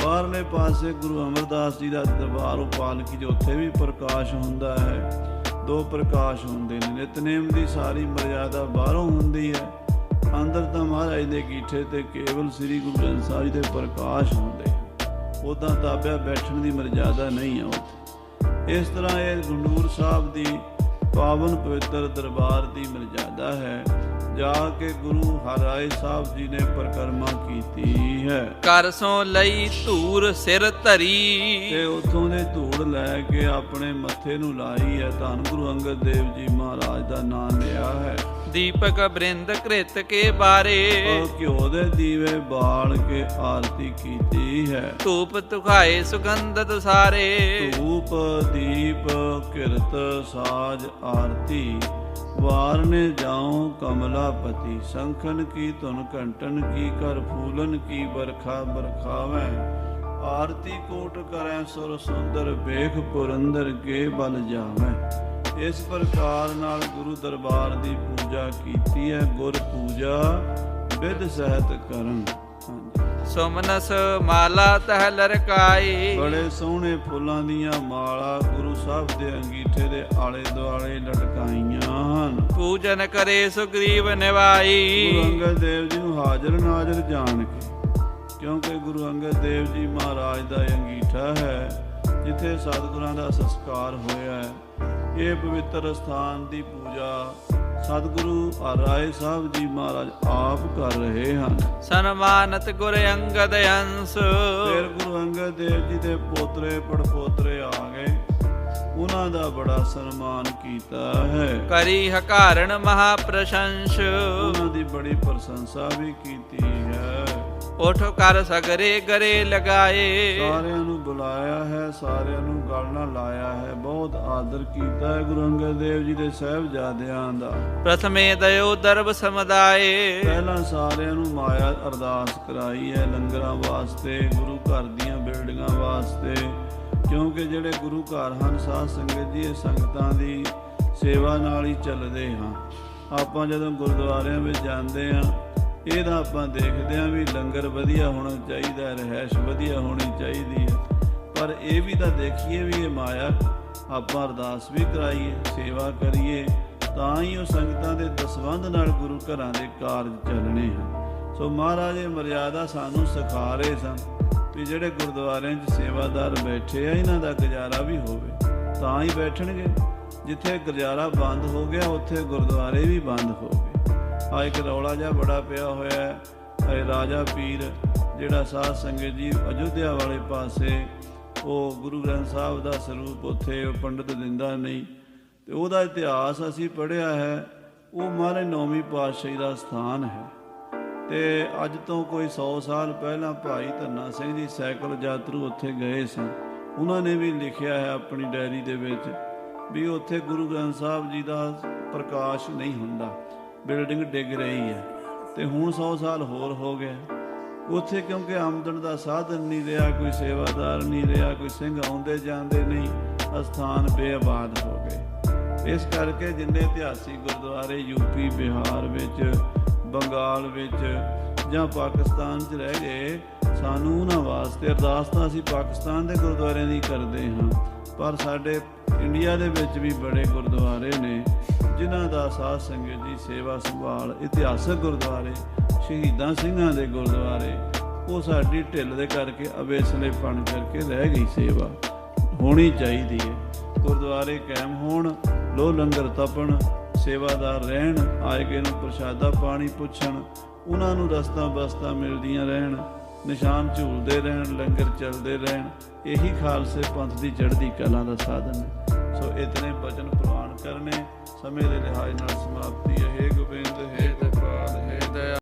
ਬਾਹਰਲੇ ਪਾਸੇ ਗੁਰੂ ਅਮਰਦਾਸ ਜੀ ਦਾ ਦਰਬਾਰ, ਉਹ ਪਾਲਕੀ 'ਚ, ਉੱਥੇ ਵੀ ਪ੍ਰਕਾਸ਼ ਹੁੰਦਾ ਹੈ। 2 ਪ੍ਰਕਾਸ਼ ਹੁੰਦੇ ਨੇ। ਨਿਤਨੇਮ ਦੀ ਸਾਰੀ ਮਰਜ਼ਾਦਾ ਬਾਹਰੋਂ ਹੁੰਦੀ ਹੈ, ਅੰਦਰ ਤਾਂ ਮਹਾਰਾਜ ਦੇ ਅੰਗੀਠੇ ਤੇ ਕੇਵਲ ਸ੍ਰੀ ਗੁਰੂ ਗ੍ਰੰਥ ਸਾਹਿਬ ਜੀ ਦੇ ਪ੍ਰਕਾਸ਼ ਹੁੰਦੇ। ਉੱਦਾਂ ਤਾਬਿਆ ਬੈਠਣ ਦੀ ਮਰਜ਼ਾਦਾ ਨਹੀਂ ਹੈ ਉੱਥੇ। ਇਸ ਤਰ੍ਹਾਂ ਇਹ ਖਡੂਰ ਸਾਹਿਬ ਦੀ ਪਾਵਨ ਪਵਿੱਤਰ ਦਰਬਾਰ ਦੀ ਮਰਜ਼ਾਦਾ ਹੈ। ਜਾ ਕੇ ਗੁਰੂ ਹਰਿਰਾਏ ਸਾਹਿਬ ਜੀ ਨੇ ਪਰਿਕਰਮਾ ਕੀਤੀ ਹੈ। ਕਰ ਸੋ ਲਈ ਧੂਰ ਸਿਰ ਧਰੀ, ਤੇ ਉਥੋਂ ਦੇ ਧੂੜ ਲੈ ਕੇ ਆਪਣੇ ਮੱਥੇ ਨੂੰ ਲਾਈ ਹੈ। ਧੰਨ ਗੁਰੂ ਅੰਗਦ ਦੇਵ ਜੀ ਮਹਾਰਾਜ ਦਾ ਨਾਮ ਲਿਆ ਹੈ। ਦੀਪਕ ਬ੍ਰਿੰਦ ਕ੍ਰਿਤ ਕੇ ਬਾਰੇ, ਘਿਓ ਦੇ ਦੀਵੇ ਬਾਲ ਕੇ ਆਰਤੀ ਕੀਤੀ ਹੈ। ਧੂਪ ਤੁਖਾਏ ਸੁਗੰਧਤ ਸਾਰੇ, ਧੂਪ ਦੀਪ ਕਿਰਤ ਸਾਜ ਆਰਤੀ। ਵਾਰਨੇ ਜਾਉ ਕਮਲਾਪਤੀ, ਸੰਖਨ ਕੀ ਧੁਨ ਘੰਟਨ ਕੀ ਕਰ ਫੂਲਨ ਕੀ ਬਰਖਾ ਬਰਖਾਵੈ। ਆਰਤੀ ਕੋਟ ਕਰੈ ਸੁਰ ਸੁੰਦਰ, ਵੇਖ ਪੁਰੰਦਰ ਕੇ ਬਲ ਜਾਵੈ। ਇਸ ਪ੍ਰਕਾਰ ਨਾਲ ਗੁਰੂ ਦਰਬਾਰ ਦੀ ਪੂਜਾ ਕੀਤੀ ਹੈ। ਗੁਰ ਪੂਜਾ ਵਿਧ ਸਹਿਤ ਕਰਨ। ਸੁਮਨਸ ਮਾਲਾ ਤਹ ਲਰਕਾਈ, ਬੜੇ ਸੋਹਣੇ ਫੁੱਲਾਂ ਦੀਆਂ ਮਾਲਾ ਗੁਰੂ ਸਾਹਿਬ ਦੇ ਅੰਗੀਠੇ ਦੇ ਆਲੇ ਦੁਆਲੇ ਲਟਕਾਈਆਂ ਹਨ। ਪੂਜਨ ਕਰੇ ਸੁਗਰੀਵ ਨਿਵਾਈ, ਗੁਰੂ ਅੰਗਦ ਦੇਵ ਜੀ ਨੂੰ ਹਾਜ਼ਰ ਨਾਜ਼ਰ ਜਾਣ ਕੇ, ਕਿਉਂਕਿ ਗੁਰੂ ਅੰਗਦ ਦੇਵ ਜੀ ਮਹਾਰਾਜ ਦਾ ਅੰਗੀਠਾ ਹੈ ਜਿੱਥੇ ਸਤਿਗੁਰਾਂ ਦਾ ਸੰਸਕਾਰ ਹੋਇਆ ਹੈ। ਇਹ ਪਵਿੱਤਰ ਸਥਾਨ ਦੀ ਪੂਜਾ ਸਤਿਗੁਰੂ ਹਰਿਰਾਏ ਸਾਹਿਬ ਜੀ ਮਹਾਰਾਜ ਆਪ ਕਰ ਰਹੇ ਹਨ। ਸਨਮਾਨਤ ਗੁਰ ਅੰਗਦ ਅੰਸ, ਫਿਰ ਗੁਰੂ ਅੰਗਦ ਦੇਵ ਜੀ ਦੇ ਪੋਤਰੇ ਪੜਪੋਤਰੇ ਆ ਗਏ, ਉਹਨਾਂ ਦਾ ਬੜਾ ਸਨਮਾਨ ਕੀਤਾ ਹੈ। ਕਰੀ ਹਕਾਰਣ ਮਹਾ ਪ੍ਰਸ਼ੰਸ, ਉਹਨਾਂ ਦੀ ਬੜੀ ਪ੍ਰਸ਼ੰਸਾ ਵੀ ਕੀਤੀ ਹੈ। ਉਠ ਕਰ ਸਗਰੇ ਗਰੇ ਲਗਾਏ, ਸਾਰਿਆਂ ਨੂੰ ਬੁਲਾਇਆ ਹੈ, ਸਾਰਿਆਂ ਨੂੰ ਗਲ ਨਾਲ ਲਾਇਆ ਹੈ। ਬਹੁਤ ਆਦਰ ਕੀਤਾ ਹੈ ਗੁਰੂ ਅੰਗਦ ਦੇਵ ਜੀ ਦੇ ਸਾਹਿਬਜ਼ਾਦਿਆਂ ਦਾ। ਪ੍ਰਥਮੇ ਦਇਓ ਦਰਬ ਸਮੁਦਾਏ, ਪਹਿਲਾਂ ਸਾਰਿਆਂ ਨੂੰ ਮਾਇਆ ਅਰਦਾਸ ਕਰਾਈ ਹੈ ਲੰਗਰਾਂ ਵਾਸਤੇ, ਗੁਰੂ ਘਰ ਦੀਆਂ ਬਿਲਡਿੰਗਾਂ ਵਾਸਤੇ, ਕਿਉਂਕਿ ਜਿਹੜੇ ਗੁਰੂ ਘਰ ਹਨ ਸਾਧ ਸੰਗਤ ਜੀ, ਇਹ ਸੰਗਤਾਂ ਦੀ ਸੇਵਾ ਨਾਲ ਹੀ ਚੱਲਦੇ ਹਾਂ। ਆਪਾਂ ਜਦੋਂ ਗੁਰਦੁਆਰਿਆਂ ਵਿੱਚ ਜਾਂਦੇ ਹਾਂ, ਇਹਦਾ ਆਪਾਂ ਦੇਖਦੇ ਹਾਂ ਵੀ ਲੰਗਰ ਵਧੀਆ ਹੋਣਾ ਚਾਹੀਦਾ, ਰਹਿائش ਵਧੀਆ ਹੋਣੀ ਚਾਹੀਦੀ ਹੈ, ਪਰ ਇਹ ਵੀ ਤਾਂ ਦੇਖੀਏ ਵੀ ਇਹ ਮਾਇਆ, ਆਪਾਂ ਅਰਦਾਸ ਵੀ ਕਰਾਈਏ, ਸੇਵਾ ਕਰੀਏ, ਤਾਂ ਹੀ ਉਹ ਸੰਗਤਾਂ ਦੇ ਦਸਵੰਧ ਨਾਲ ਗੁਰੂ ਘਰਾਂ ਦੇ ਕਾਰਜ ਚੱਲਣੇ ਹਨ। ਸੋ ਮਹਾਰਾਜ ਇਹ ਮਰਿਆਦਾ ਸਾਨੂੰ ਸਿਖਾ ਰਹੇ ਸਨ ਵੀ ਜਿਹੜੇ ਗੁਰਦੁਆਰਿਆਂ 'ਚ ਸੇਵਾਦਾਰ ਬੈਠੇ ਆ, ਇਹਨਾਂ ਦਾ ਗੁਜ਼ਾਰਾ ਵੀ ਹੋਵੇ ਤਾਂ ਹੀ ਬੈਠਣਗੇ। ਜਿੱਥੇ ਗੁਜ਼ਾਰਾ ਬੰਦ ਹੋ ਗਿਆ ਉੱਥੇ ਗੁਰਦੁਆਰੇ ਵੀ ਬੰਦ ਹੋ ਗਏ। ਆ ਇੱਕ ਰੌਲਾ ਜਿਹਾ ਬੜਾ ਪਿਆ ਹੋਇਆ ਹੈ। ਇਹ ਰਾਜਾ ਪੀਰ ਜਿਹੜਾ ਸਾਧ ਸੰਗਤ ਜੀ ਅਯੁੱਧਿਆ ਵਾਲੇ ਪਾਸੇ ਉਹ ਗੁਰੂ ਗ੍ਰੰਥ ਸਾਹਿਬ ਦਾ ਸਰੂਪ ਉੱਥੇ ਉਹ ਪੰਡਤ ਦਿੰਦਾ ਨਹੀਂ, ਤੇ ਉਹਦਾ ਇਤਿਹਾਸ ਅਸੀਂ ਪੜ੍ਹਿਆ ਹੈ। ਉਹ ਮਹਾਰਾਜ ਨੌਵੀਂ ਪਾਤਸ਼ਾਹੀ ਦਾ ਸਥਾਨ ਹੈ। ਤੇ ਅੱਜ ਤੋਂ ਕੋਈ 100 ਸਾਲ ਪਹਿਲਾਂ ਭਾਈ ਧੰਨਾ ਸਿੰਘ ਜੀ ਸਾਈਕਲ ਯਾਤਰੂ ਉੱਥੇ ਗਏ ਸਨ। ਉਹਨਾਂ ਨੇ ਵੀ ਲਿਖਿਆ ਹੈ ਆਪਣੀ ਡਾਇਰੀ ਦੇ ਵਿੱਚ ਵੀ ਉੱਥੇ ਗੁਰੂ ਗ੍ਰੰਥ ਸਾਹਿਬ ਜੀ ਦਾ ਪ੍ਰਕਾਸ਼ ਨਹੀਂ ਹੁੰਦਾ, ਬਿਲਡਿੰਗ ਡਿੱਗ ਰਹੀ ਹੈ। ਤੇ ਹੁਣ 100 ਸਾਲ ਹੋਰ ਹੋ ਗਿਆ ਉੱਥੇ, ਕਿਉਂਕਿ ਆਮਦਨ ਦਾ ਸਾਧਨ ਨਹੀਂ ਰਿਹਾ, ਕੋਈ ਸੇਵਾਦਾਰ ਨਹੀਂ ਰਿਹਾ, ਕੋਈ ਸਿੰਘ ਆਉਂਦੇ ਜਾਂਦੇ ਨਹੀਂ, ਅਸਥਾਨ ਬੇਆਬਾਦ ਹੋ ਗਏ। ਇਸ ਕਰਕੇ ਜਿੰਨੇ ਇਤਿਹਾਸਿਕ ਗੁਰਦੁਆਰੇ ਯੂਪੀ, ਬਿਹਾਰ ਵਿੱਚ, ਬੰਗਾਲ ਵਿੱਚ ਜਾਂ ਪਾਕਿਸਤਾਨ 'ਚ ਰਹਿ ਗਏ, ਸਾਨੂੰ ਉਹਨਾਂ ਵਾਸਤੇ ਅਰਦਾਸ ਤਾਂ ਅਸੀਂ ਪਾਕਿਸਤਾਨ ਦੇ ਗੁਰਦੁਆਰਿਆਂ ਦੀ ਕਰਦੇ ਹਾਂ, ਪਰ ਸਾਡੇ ਇੰਡੀਆ ਦੇ ਵਿੱਚ ਵੀ ਬੜੇ ਗੁਰਦੁਆਰੇ ਨੇ ਜਿਨ੍ਹਾਂ ਦਾ ਸਾਧ ਸੰਗਤ ਦੀ ਸੇਵਾ ਸੰਭਾਲ, ਇਤਿਹਾਸਕ ਗੁਰਦੁਆਰੇ, ਸ਼ਹੀਦਾਂ ਸਿੰਘਾਂ ਦੇ ਗੁਰਦੁਆਰੇ, ਉਹ ਸਾਡੀ ਢਿੱਲ ਦੇ ਕਰਕੇ ਅਵੇਸਲੇਪਣ ਕਰਕੇ ਰਹਿ ਗਈ। ਸੇਵਾ ਹੋਣੀ ਚਾਹੀਦੀ ਹੈ, ਗੁਰਦੁਆਰੇ ਕਾਇਮ ਹੋਣ, ਲੋ ਲੰਗਰ ਤਪਣ, ਸੇਵਾਦਾਰ ਰਹਿਣ, ਆਏ ਗਏ ਨੂੰ ਪ੍ਰਸ਼ਾਦਾ ਪਾਣੀ ਪੁੱਛਣ, ਉਹਨਾਂ ਨੂੰ ਰਸਤਾਂ ਬਸਤਾਂ ਮਿਲਦੀਆਂ ਰਹਿਣ, ਨਿਸ਼ਾਨ ਝੂਲਦੇ ਰਹਿਣ, ਲੰਗਰ ਚੱਲਦੇ ਰਹਿਣ। ਇਹੀ ਖਾਲਸੇ ਪੰਥ ਦੀ ਚੜ੍ਹਦੀ ਕਲਾ ਦਾ ਸਾਧਨ ਹੈ। ਸੋ ਇਤਨੇ ਬਚਨ ਪ੍ਰਵਾਨ ਕਰਨੇ, ਸਮੇਂ ਦੇ ਲਿਹਾਜ਼ ਨਾਲ ਸਮਾਪਤੀ ਹੈ। ਹੇ ਗੋਬਿੰਦ, ਹੇ ਗੋਪਾਲ, ਹੇ ਦਇਆ